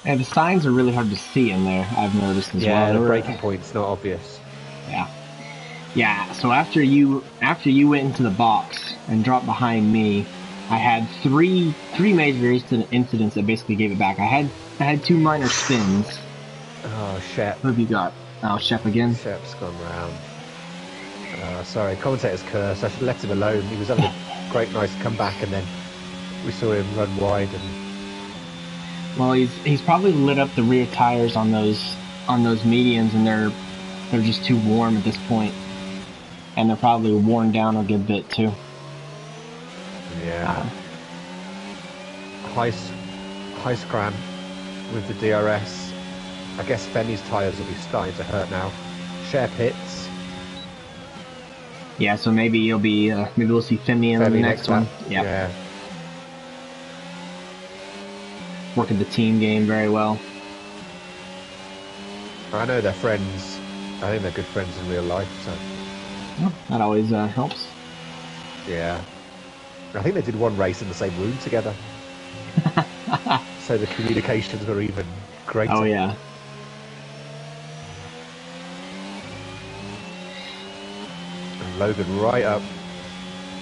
And the signs are really hard to see in there, I've noticed as well. Yeah, the braking point's not obvious. Yeah. So after you went into the box and dropped behind me, I had three major incidents that basically gave it back. I had 2 minor spins. Oh, Shep. What have you got? Oh, Shep again. Shep's gone round. Sorry, commentator's curse. I should have left him alone. He was having a great, nice comeback, and then we saw him run wide. And well, he's probably lit up the rear tires on those mediums, and they're just too warm at this point, and they're probably worn down a good bit too. Yeah. Heiskran with the DRS. I guess Fenny's tyres will be starting to hurt now. Share pits. Yeah, so maybe maybe we'll see Femi in the next one. Yeah. Working the team game very well. I know they're friends. I think they're good friends in real life, so... Well, that always helps. Yeah. I think they did one race in the same room together. So the communications were even greater. Oh, yeah. And Logan right up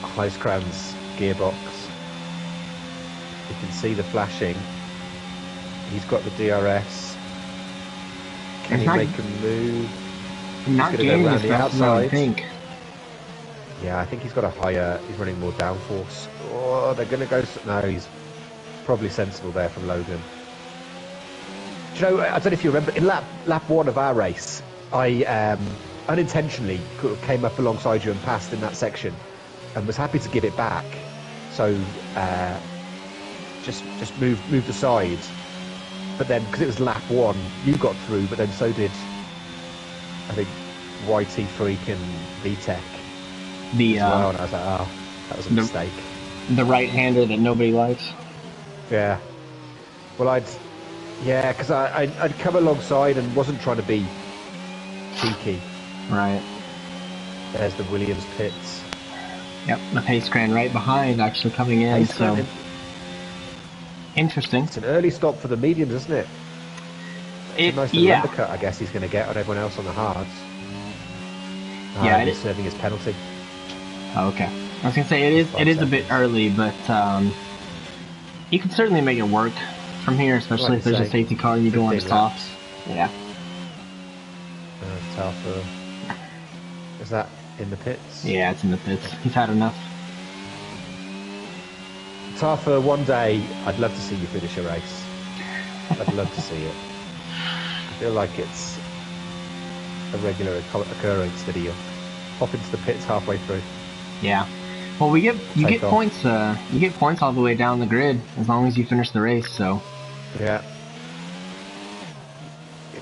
Heiskran's gearbox. You can see the flashing. He's got the DRS. Can he make a move? Not getting as fast as I think. Yeah, I think he's got a higher... He's running more downforce. Oh, they're going to go... No, he's probably sensible there from Logan. Do you know, I don't know if you remember, in lap 1 of our race, I unintentionally came up alongside you and passed in that section and was happy to give it back. So just moved aside. But then, because it was lap 1, you got through, but then so did, I think, YT Freak and VTech. Well, and I was like, oh, that was a mistake. The right-hander that nobody likes? Yeah. Well, because I'd come alongside and wasn't trying to be cheeky. Right. There's the Williams pits. Yep, the Pacegram right behind, actually coming in, so... Interesting. It's an early stop for the mediums, isn't it? It's a nice little undercut, I guess, he's going to get on everyone else on the hards. Yeah, he's serving his penalty. Oh, okay. I was going to say, it is a bit early, but you can certainly make it work from here, especially if there's a safety car and you go on to softs. Yeah. Tarfer. Is that in the pits? Yeah, it's in the pits. He's had enough. Tarfer, one day, I'd love to see you finish a race. I'd love to see it. I feel like it's a regular occurrence that you pop into the pits halfway through. Yeah. Well, you get points. You get points all the way down the grid as long as you finish the race. So. Yeah.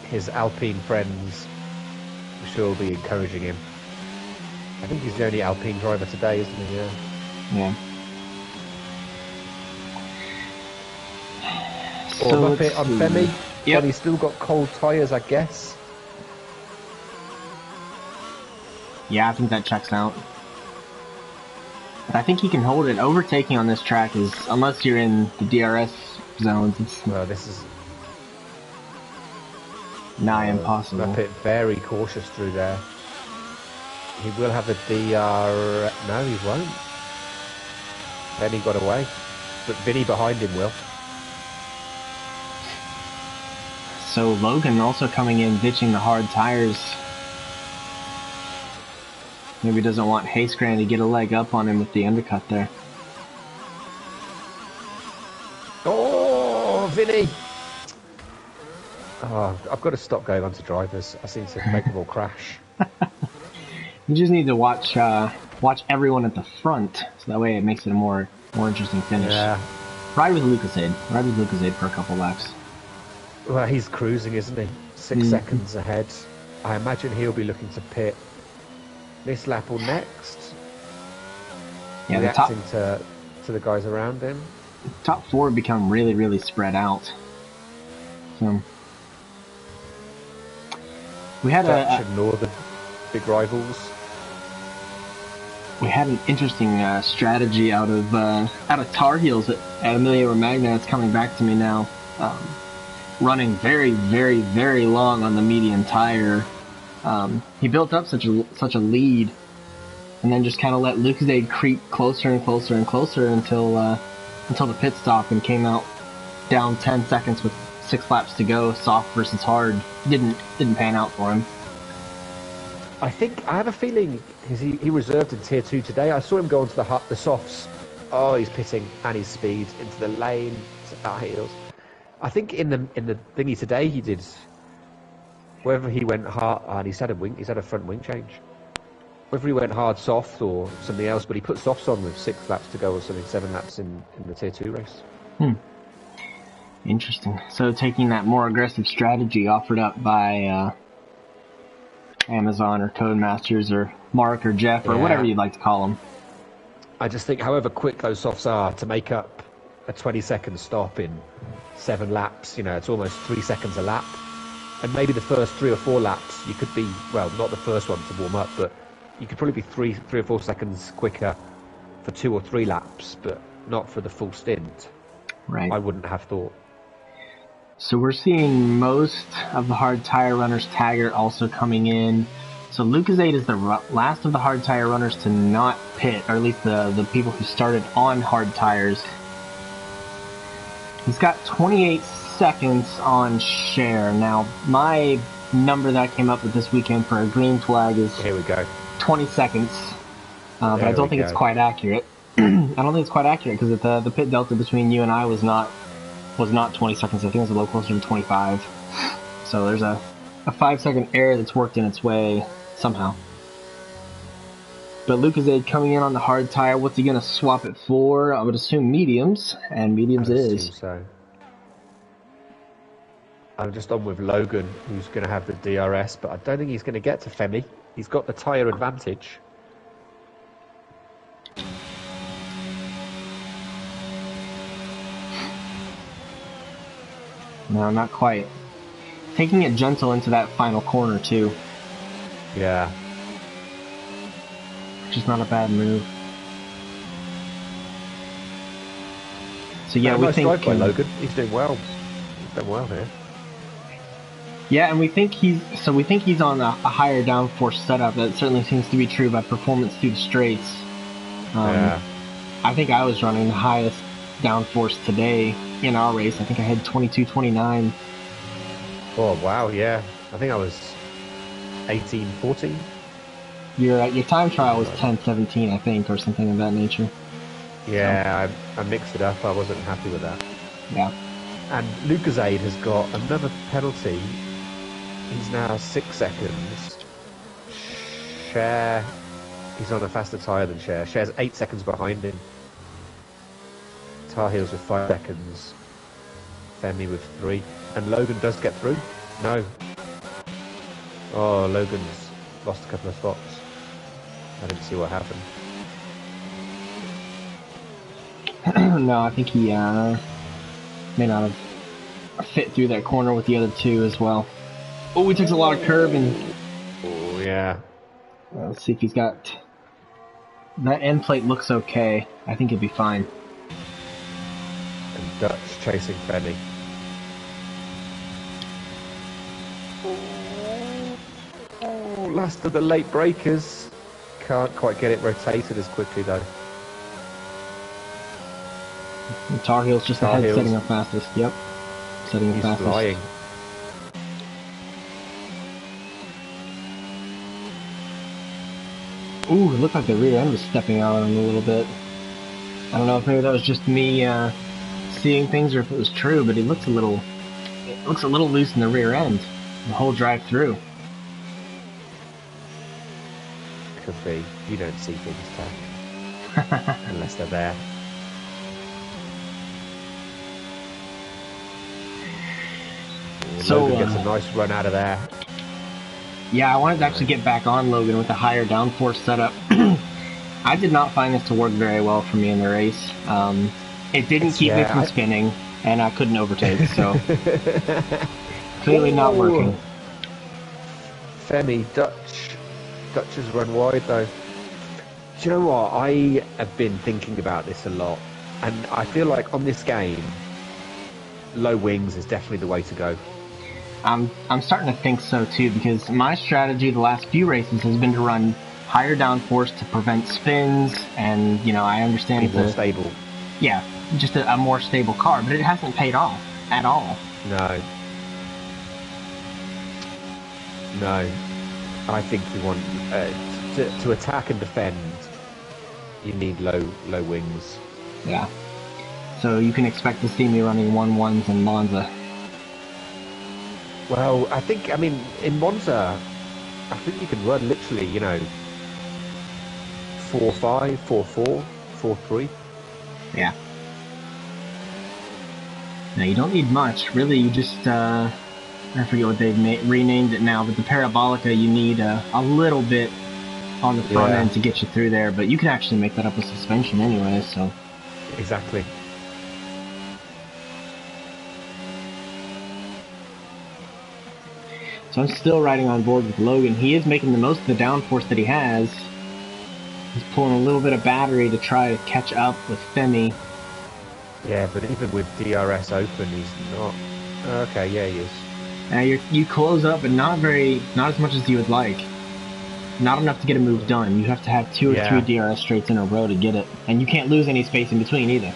His Alpine friends, I'm sure, will be encouraging him. I think he's the only Alpine driver today, isn't he? Yeah. Yeah. Or so up it on Femi. Yep. But he's still got cold tyres, I guess. Yeah, I think that checks out. But I think he can hold it. Overtaking on this track is, unless you're in the DRS zones, it's this is nigh impossible. Muppet very cautious through there. He will have a DR. No, he won't. Then he got away, but Vinny behind him will. So Logan also coming in, ditching the hard tires. Maybe doesn't want Hayscran to get a leg up on him with the undercut there. Oh, Vinny! Oh, I've got to stop going on to drivers. I seem to make them all crash. You just need to watch everyone at the front, so that way it makes it a more interesting finish. Yeah. Ride with Lucasade. Ride with Lucasade for a couple laps. Well, he's cruising, isn't he? 6 seconds ahead. I imagine he'll be looking to pit this lap or next. Yeah, reacting to the guys around him. Top 4 become really, really spread out. So we had Dutch and Northern big rivals. We had an interesting strategy out of Tar Heels at Amelia Romagna. It's coming back to me now. Running very, very, very long on the medium tire. He built up such a lead, and then just kind of let Lucasade creep closer and closer and closer until the pit stop, and came out down 10 seconds with 6 laps to go. Soft versus hard didn't pan out for him. I have a feeling he reserved in tier 2 today. I saw him go onto the softs. Oh, he's pitting and his speed into the lane at heels. I think in the thingy today he did. Whether he went hard, and he's had a front wing change. Whether he went hard soft or something else, but he put softs on with 6 laps to go or something, 7 laps in the tier 2 race. Interesting. So taking that more aggressive strategy offered up by Amazon or Codemasters or Mark or Jeff or whatever you'd like to call them. I just think however quick those softs are to make up a 20-second stop in 7 laps, it's almost 3 seconds a lap. And maybe the first 3 or 4 laps, you could be, well, not the first one to warm up, but you could probably be 3 or 4 seconds quicker for 2 or 3 laps, but not for the full stint. Right. I wouldn't have thought. So we're seeing most of the hard tire runners Taggart also coming in. So Lucasade is the last of the hard tire runners to not pit, or at least the people who started on hard tires. He's got 28 seconds on share. Now, my number that I came up with this weekend for a green flag is here we go. 20 seconds. But I don't think it's quite accurate. I don't think it's quite accurate because the pit delta between you and I was not 20 seconds. I think it was a little closer to 25. So there's a 5-second error that's worked in its way somehow. But Lucasade coming in on the hard tire. What's he going to swap it for? I would assume mediums, and mediums it is. So. I'm just on with Logan, who's going to have the DRS, but I don't think he's going to get to Femi. He's got the tyre advantage. No, not quite. Taking it gentle into that final corner, too. Yeah. Which is not a bad move. So yeah, we nice think... drive by Logan. He's doing well. He's done well here. Yeah, and we think he's on a higher downforce setup. That certainly seems to be true by performance through the straights. Yeah. I think I was running the highest downforce today in our race. I think I had 22:29. Oh wow, yeah. I think I was 18:14. Your time trial was 10:17, I think, or something of that nature. Yeah, so. I mixed it up. I wasn't happy with that. Yeah. And Lucasade has got another penalty. He's now 6 seconds. Cher, he's on a faster tyre than Cher. Cher's 8 seconds behind him. Tar Heels with 5 seconds. Femi with 3. And Logan does get through? No. Oh, Logan's lost a couple of spots. I didn't see what happened. No, I think he may not have fit through that corner with the other two as well. Oh, he takes a lot of curb and... Oh, yeah. Let's see if he's got... That end plate looks okay. I think he'll be fine. And Dutch chasing Femi. Oh, last of the late breakers. Can't quite get it rotated as quickly though. And Tar Heel's just ahead, setting up fastest. Yep. Setting up fastest. He's flying. Ooh, it looked like the rear end was stepping out on him a little bit. I don't know if maybe that was just me seeing things or if it was true, but it looks a little loose in the rear end. The whole drive through. Could be. You don't see things, Ted. Unless they're there. So Logan gets a nice run out of there. Yeah, I wanted to actually get back on Logan with a higher downforce setup. I did not find this to work very well for me in the race. It didn't keep me from spinning, and I couldn't overtake, so clearly not working. Femi, Dutch has run wide though. Do you know what? I have been thinking about this a lot, and I feel like on this game, low wings is definitely the way to go. I'm starting to think so too, because my strategy the last few races has been to run higher downforce to prevent spins, and I understand it's more stable. Yeah, just a more stable car, but it hasn't paid off at all. No. I think you want to attack and defend. You need low wings. Yeah. So you can expect to see me running 1-1s in Monza. Well, in Monza, I think you can run literally, 4-5, 4-4, 4-3. Yeah. Now, you don't need much. Really, you just, I forget what they've renamed it now, but the Parabolica, you need a little bit on the front end to get you through there, but you can actually make that up with suspension anyway, so... Exactly. So I'm still riding on board with Logan. He is making the most of the downforce that he has. He's pulling a little bit of battery to try to catch up with Femi. Yeah, but even with DRS open, he's not... Okay, yeah, he is. Now you close up, but not as much as you would like. Not enough to get a move done. You have to have 2 or 3 DRS straights in a row to get it. And you can't lose any space in between either.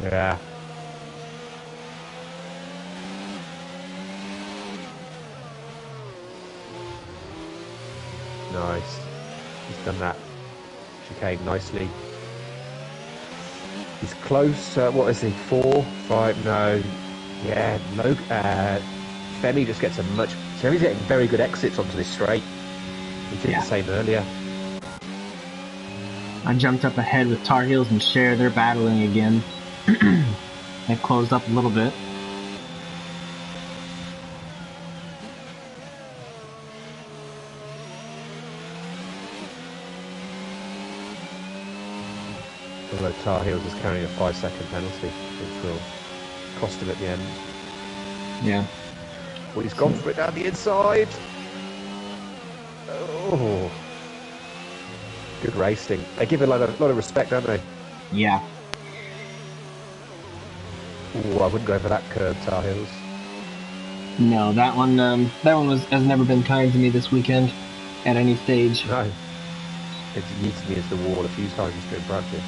Yeah. Nice. He's done that chicane nicely. He's close. What is he? 4, 5? No. Yeah. Femi just gets so he's getting very good exits onto this straight. He did the same earlier. I jumped up ahead with Tar Heels and Cher. They're battling again. They've closed up a little bit. Although Tar Heels is carrying a 5-second penalty, which will cost him at the end. Yeah. Well, he's gone for it down the inside. Oh. Good racing. They give it a lot of respect, don't they? Yeah. Ooh, I wouldn't go for that curve, Tar Heels. No, that one has never been kind to me this weekend at any stage. No. It's yeeted me into the wall a few times during practice.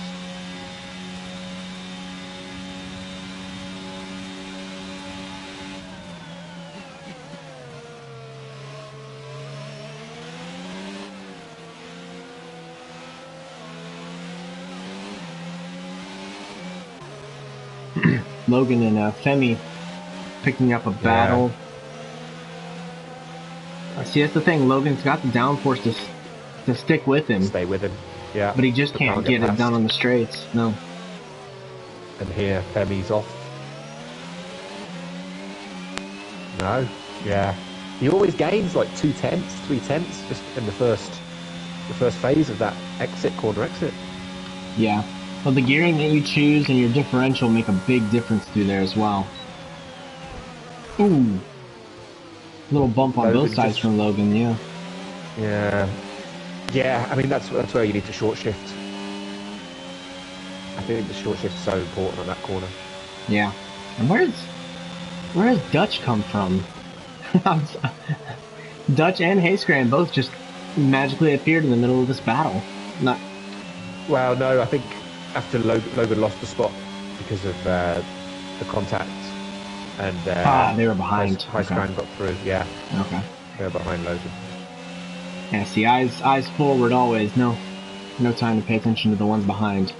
Logan and Femi picking up a battle. See, that's the thing. Logan's got the downforce to stick with him. Stay with him. Yeah. But he just can't get it done on the straights. No. And here, Femi's off. No. Yeah. He always gains like 2/10, 3/10 just in the first phase of that corner exit. Yeah. Well, the gearing that you choose and your differential make a big difference through there as well. Ooh. Little bump on both sides from Logan, yeah. Yeah. Yeah, I mean, that's where you need to short shift. I think the short shift is so important on that corner. Yeah. And where does Dutch come from? Dutch and Hayscran both just magically appeared in the middle of this battle. Well, no, I think after Logan lost the spot because of the contact, and they were behind. Hayscran got through. Yeah. Okay. They were behind Logan. Yeah. See, eyes forward always. No time to pay attention to the ones behind.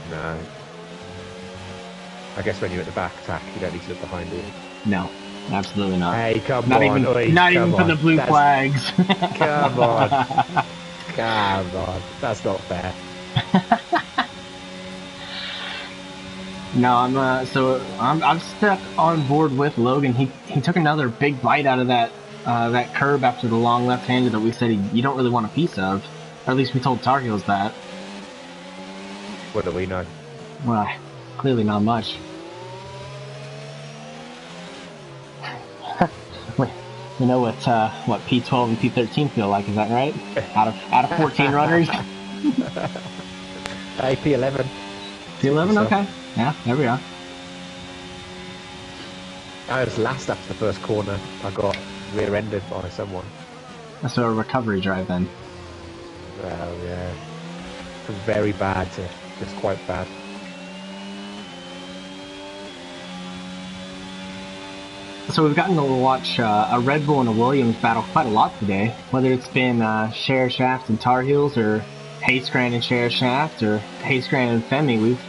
No. I guess when you're at the back attack, you don't need to look behind you. No, absolutely not. Hey, come not on. Not even for the blue flags. Come on. Come on. That's not fair. No, I'm stuck on board with Logan. He took another big bite out of that curb after the long left-hander that we said you don't really want a piece of. Or at least we told Tar Heels that. What do we know? Well, clearly not much. We know what P12 and P13 feel like. Is that right? Out of 14 runners. Hey, P11. P11, okay. Yeah, there we are. I was last after the first corner. I got rear-ended by someone. So a recovery drive then. Well, yeah. From very bad to just quite bad. So we've gotten to watch a Red Bull and a Williams battle quite a lot today. Whether it's been Cher Shaft and Tar Heels, or Hayscran and Cher Shaft, or Hayscran and Femi, we've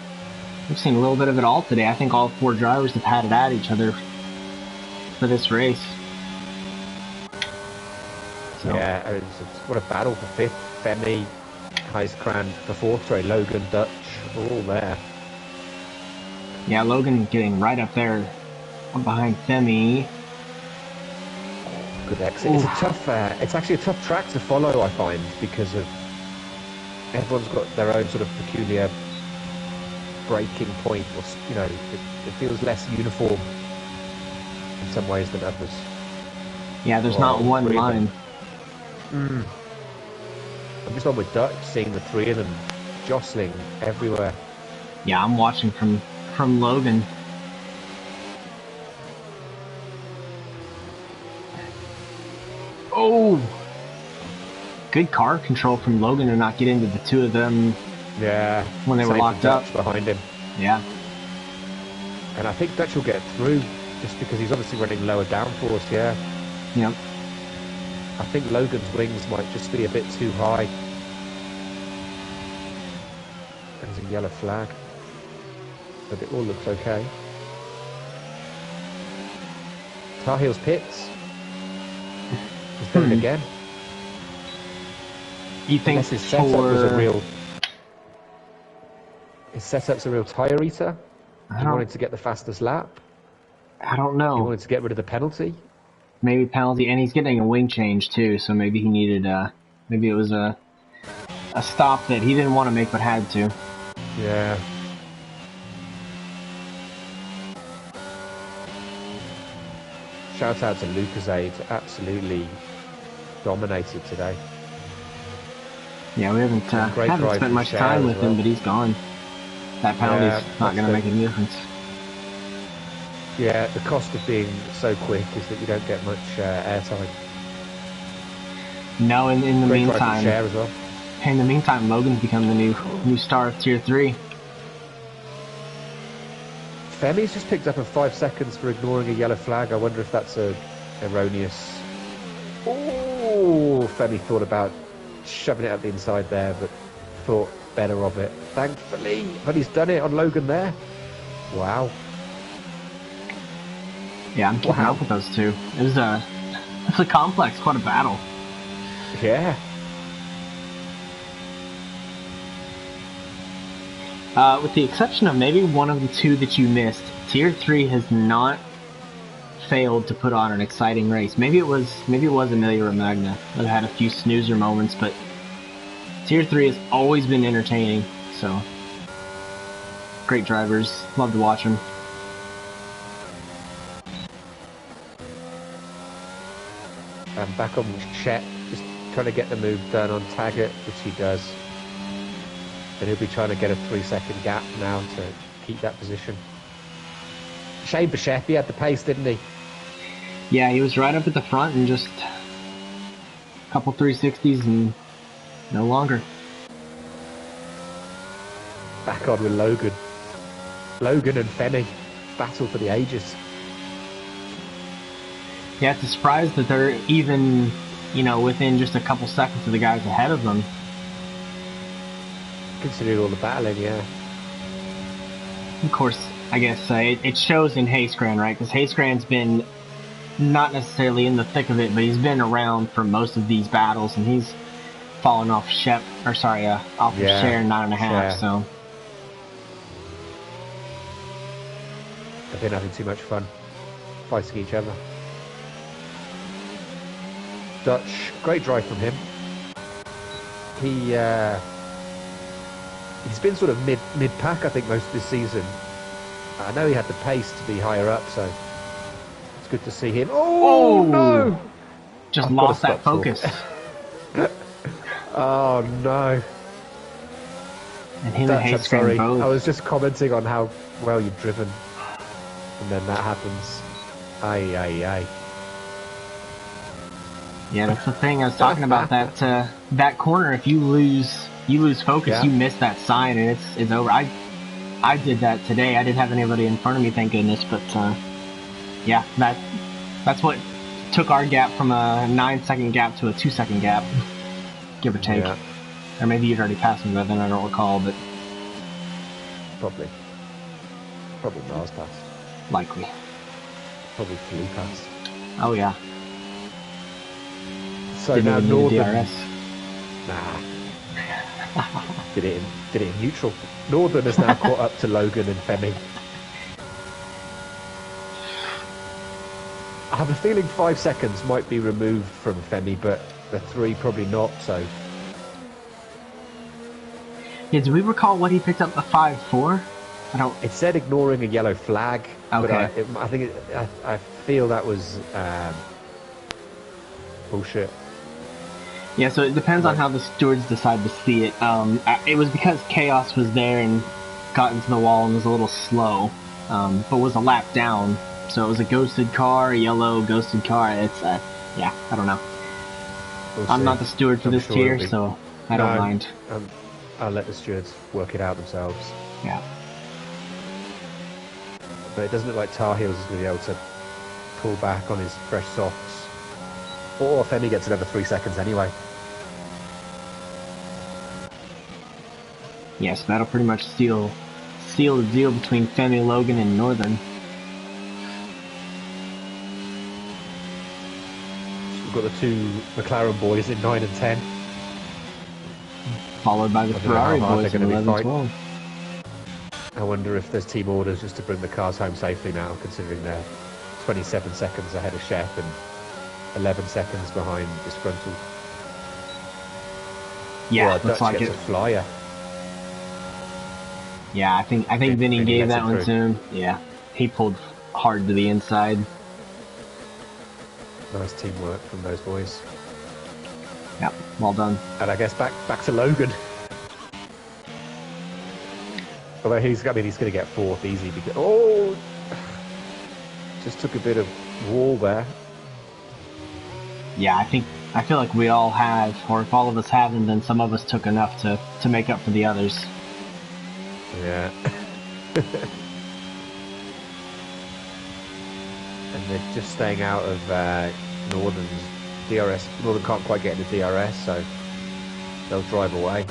seen a little bit of it all today. I think all four drivers have had it at each other for this race. So. Yeah, what a battle for fifth. Femi, Hayscran for fourth. Sorry, Logan, Dutch, all there. Yeah, Logan getting right up there behind Femi. Good exit. It's a tough. It's actually a tough track to follow, I find, because of everyone's got their own sort of peculiar breaking point. Or, it feels less uniform in some ways than others. Yeah, there's not one line. I'm just on with Dutch, seeing the three of them jostling everywhere. Yeah, I'm watching from Logan. Oh! Good car control from Logan to not get into the two of them. Yeah. When they were locked up. Dutch behind him. Yeah. And I think Dutch will get through just because he's obviously running lower downforce, yeah. Yep. I think Logan's wings might just be a bit too high. There's a yellow flag. but it all looks okay. Tar Heels pits. He's done it again. You think Unless his setup was a real... His setup's a real tyre eater. He wanted to get the fastest lap. I don't know. He wanted to get rid of the penalty. Maybe penalty, and he's getting a wing change too, so maybe he needed, maybe it was a stop that he didn't want to make but had to. Yeah. Shout out to Lucasade, absolutely dominated today. Yeah, we haven't spent much time with him, but he's gone. That penalty's not going to make any difference. Yeah, the cost of being so quick is that you don't get much airtime. No, in the meantime, share as well. In the meantime, Logan's become the new star of Tier 3. Femi's just picked up a 5 seconds for ignoring a yellow flag. I wonder if that's a erroneous... Oh, Femi thought about shoving it up the inside there, but thought better of it. Thankfully, but he's done it on Logan there. Wow. Yeah, I'm keeping up with those two. It's a complex, quite a battle. Yeah. With the exception of maybe one of the two that you missed, Tier 3 has not failed to put on an exciting race. Maybe it was Emilia Romagna that had a few snoozer moments, but Tier 3 has always been entertaining. So great drivers, love to watch them. And back on Chet, just trying to get the move done on Taggart, which he does. And he'll be trying to get a 3-second gap now to keep that position. Shame for Shep, he had the pace, didn't he? Yeah, he was right up at the front and just a couple 360s and no longer. Back on with Logan. Logan and Femi battle for the ages. Yeah, it's a surprise that they're even, within just a couple seconds of the guys ahead of them. Considering all the battling, yeah. Of course, I guess it shows in Hayscran, right? Because Hayscran's been not necessarily in the thick of it, but he's been around for most of these battles, and he's fallen off Share 9.5. So they've been having too much fun fighting each other. Dutch, great drive from him. He's been sort of mid-pack, I think, most of this season. I know he had the pace to be higher up, so it's good to see him. Oh no! Just lost that focus. Oh no! And him and Hayscran both. I was just commenting on how well you've driven, and then that happens. Aye. Yeah, that's the thing. I was talking about that corner. If you lose focus, you miss that sign, and it's over. I did that today. I didn't have anybody in front of me, thank goodness. But yeah, that's what took our gap from a 9-second gap to a 2-second gap, give or take. Yeah. Or maybe you'd already passed me by then. I don't recall, but probably miles past. Likely. Probably flew past. Oh yeah. So didn't now even Northern. DRS. Nah. did it in neutral. Northern has now caught up to Logan and Femi. I have a feeling 5 seconds might be removed from Femi, but the 3 probably not. So. Yeah, do we recall what he picked up the 5-4? I don't. It said ignoring a yellow flag. Okay. But I feel that was bullshit. Yeah, so it depends on how the stewards decide to see it. It was because Chaos was there and got into the wall and was a little slow, but was a lap down. So it was a ghosted car, a yellow ghosted car. It's yeah, I don't know. I'm not the steward for this tier, so I don't mind. I'll let the stewards work it out themselves. Yeah. But it doesn't look like Tar Heels is going to be able to pull back on his fresh softs. Or Femi gets another 3 seconds anyway. Yes, that'll pretty much seal seal the deal between Femi, Logan, and Northern. We've got the two McLaren boys in 9 and 10. Followed by the Ferrari boys in 11 and 12. I wonder if there's team orders just to bring the cars home safely now, considering they're 27 seconds ahead of Shep and 11 seconds behind Disgruntled. Yeah, Dutch looks like gets it. a flyer. Yeah, I think Vinny gave that one to him. Yeah, he pulled hard to the inside. Nice teamwork from those boys. Yep, well done. And I guess back to Logan. Although he's going to get fourth easy because just took a bit of wall there. Yeah, I feel like we all have, or if all of us haven't, then some of us took enough to make up for the others. Yeah. And they're just staying out of Northern's DRS. Northern can't quite get into DRS, so they'll drive away.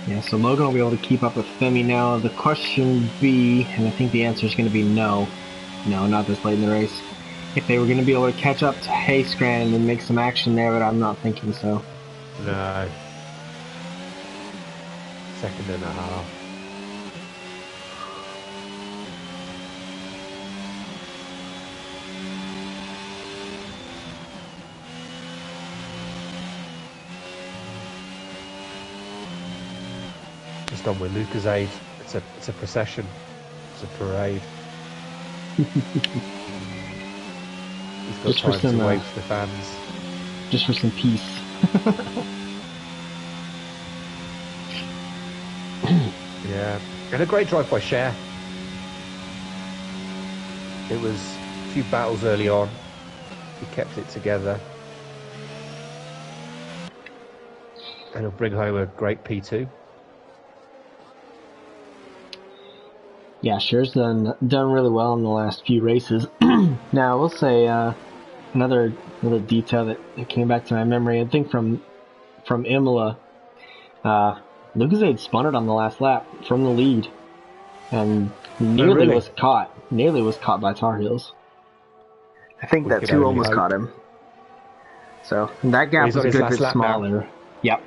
Yeah, so Logan will be able to keep up with Femi now. The question be, and I think the answer is going to be no. No, not this late in the race. If they were going to be able to catch up to Hayscran and make some action there, but I'm not thinking so. No. Second and a half. Just on with Lucasade. It's a procession. It's a parade. He's got just time to wave to the fans. Just for some peace. Yeah, and a great drive by Cher. It was a few battles early on. He kept it together. And he'll bring home a great P2. Yeah, Cher's done really well in the last few races. Now, I will say another detail that came back to my memory. I think from Imola, Lucasade spun it on the last lap from the lead, and nearly was caught. Nearly was caught by Tar Heels. I think that two almost caught him. So that gap was a good bit smaller. Yep,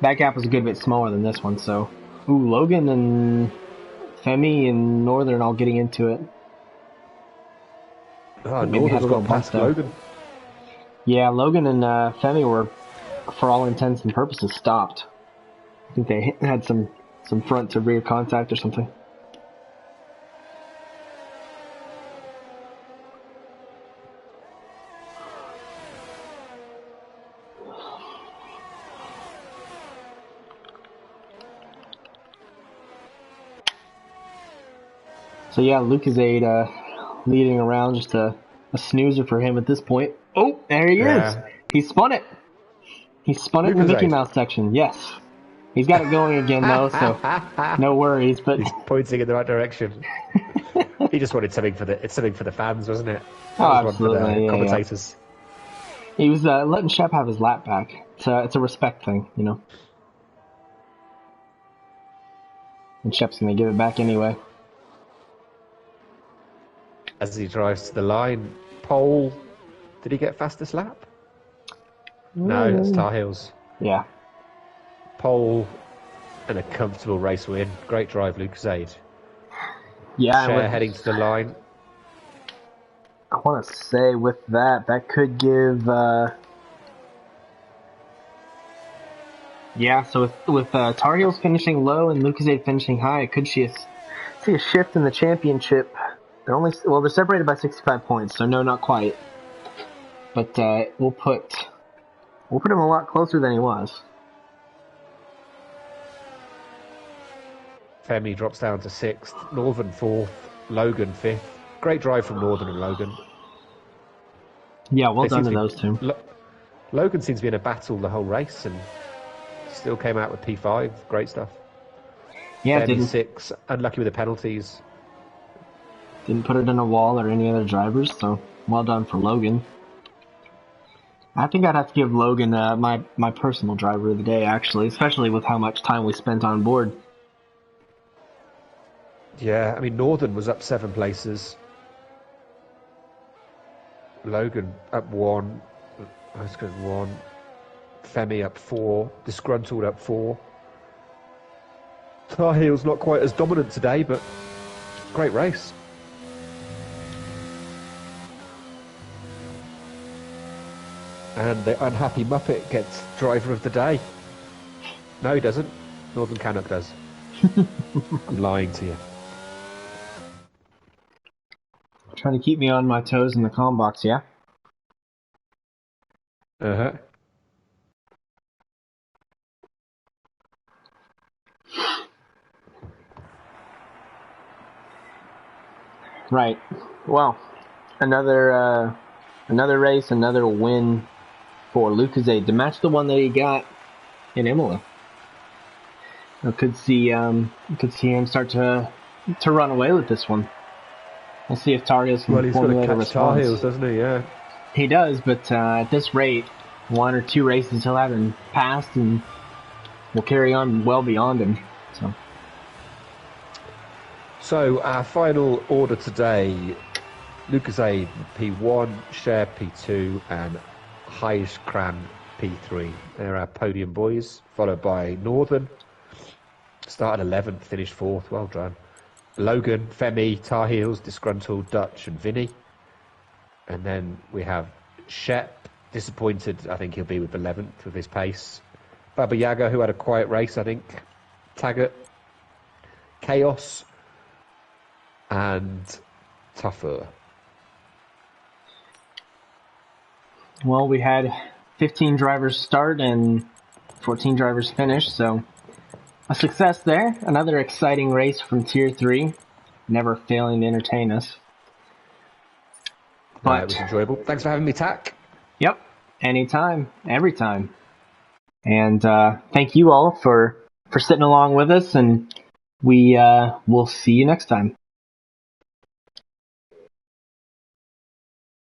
that gap was a good bit smaller than this one. So, Logan and Femi and Northern all getting into it. Northern's got past Logan. Yeah, Logan and Femi were, for all intents and purposes, stopped. I think they had some front to rear contact or something. So yeah, Lucasade leading around, just a snoozer for him at this point. Oh, there he is. He spun it. He spun it in the Mickey Mouse section. Yes. He's got it going again, though, so no worries. But he's pointing in the right direction. He just wanted something for the fans, wasn't it? Absolutely. For the commentators. Yeah. He was letting Shep have his lap back. It's a respect thing, you know. And Shep's going to give it back anyway. As he drives to the line, pole. Did he get fastest lap? No, that's Tar Heels. Yeah. Pole and a comfortable race win. Great drive, Lucasade. Yeah. Cher heading to the line. I want to say with that could give... Yeah, so with Tar Heels finishing low and Lucasade finishing high, it could see a shift in the championship. They're separated by 65 points, so no, not quite. But we'll put him a lot closer than he was. Femi drops down to 6th, Northern 4th, Logan 5th. Great drive from Northern and Logan. Yeah, well done to those two. Logan seems to be in a battle the whole race and still came out with P5. Great stuff. Yeah, Femi 6, unlucky with the penalties. Didn't put it in a wall or any other drivers, so well done for Logan. I think I'd have to give Logan my personal driver of the day, actually, especially with how much time we spent on board. Yeah, I mean, Northern was up 7 places. Logan up 1. Oscar 1. Femi up 4. Disgruntled up 4. Tar Heels not quite as dominant today, but great race. And the unhappy Muppet gets driver of the day. No, he doesn't. Northern Canuck does. I'm lying to you. Trying to keep me on my toes in the comm box, yeah? Uh-huh. Right. Well, another race, another win for Lucas to match the one that he got in Imola. I could see him start to run away with this one. We'll see if Tar Heels can formulate a response. Tar Heels, doesn't he? Yeah. He does, but at this rate, 1 or 2 races he'll have him passed and will carry on well beyond him. So our final order today: Lucas A P1, Cher P2, and Heiskran P3. They're our podium boys, followed by Northern. Started 11th, finished 4th. Well done. Logan, Femi, Tar Heels, Disgruntled, Dutch, and Vinny. And then we have Shep, disappointed. I think he'll be with 11th with his pace. Baba Yaga, who had a quiet race, I think. Taggart, Chaos, and Tougher. Well, we had 15 drivers start and 14 drivers finish, so a success there. Another exciting race from Tier 3, never failing to entertain us. But it was enjoyable. Thanks for having me, Tack. Yep, anytime, every time. And thank you all for sitting along with us, and we will see you next time.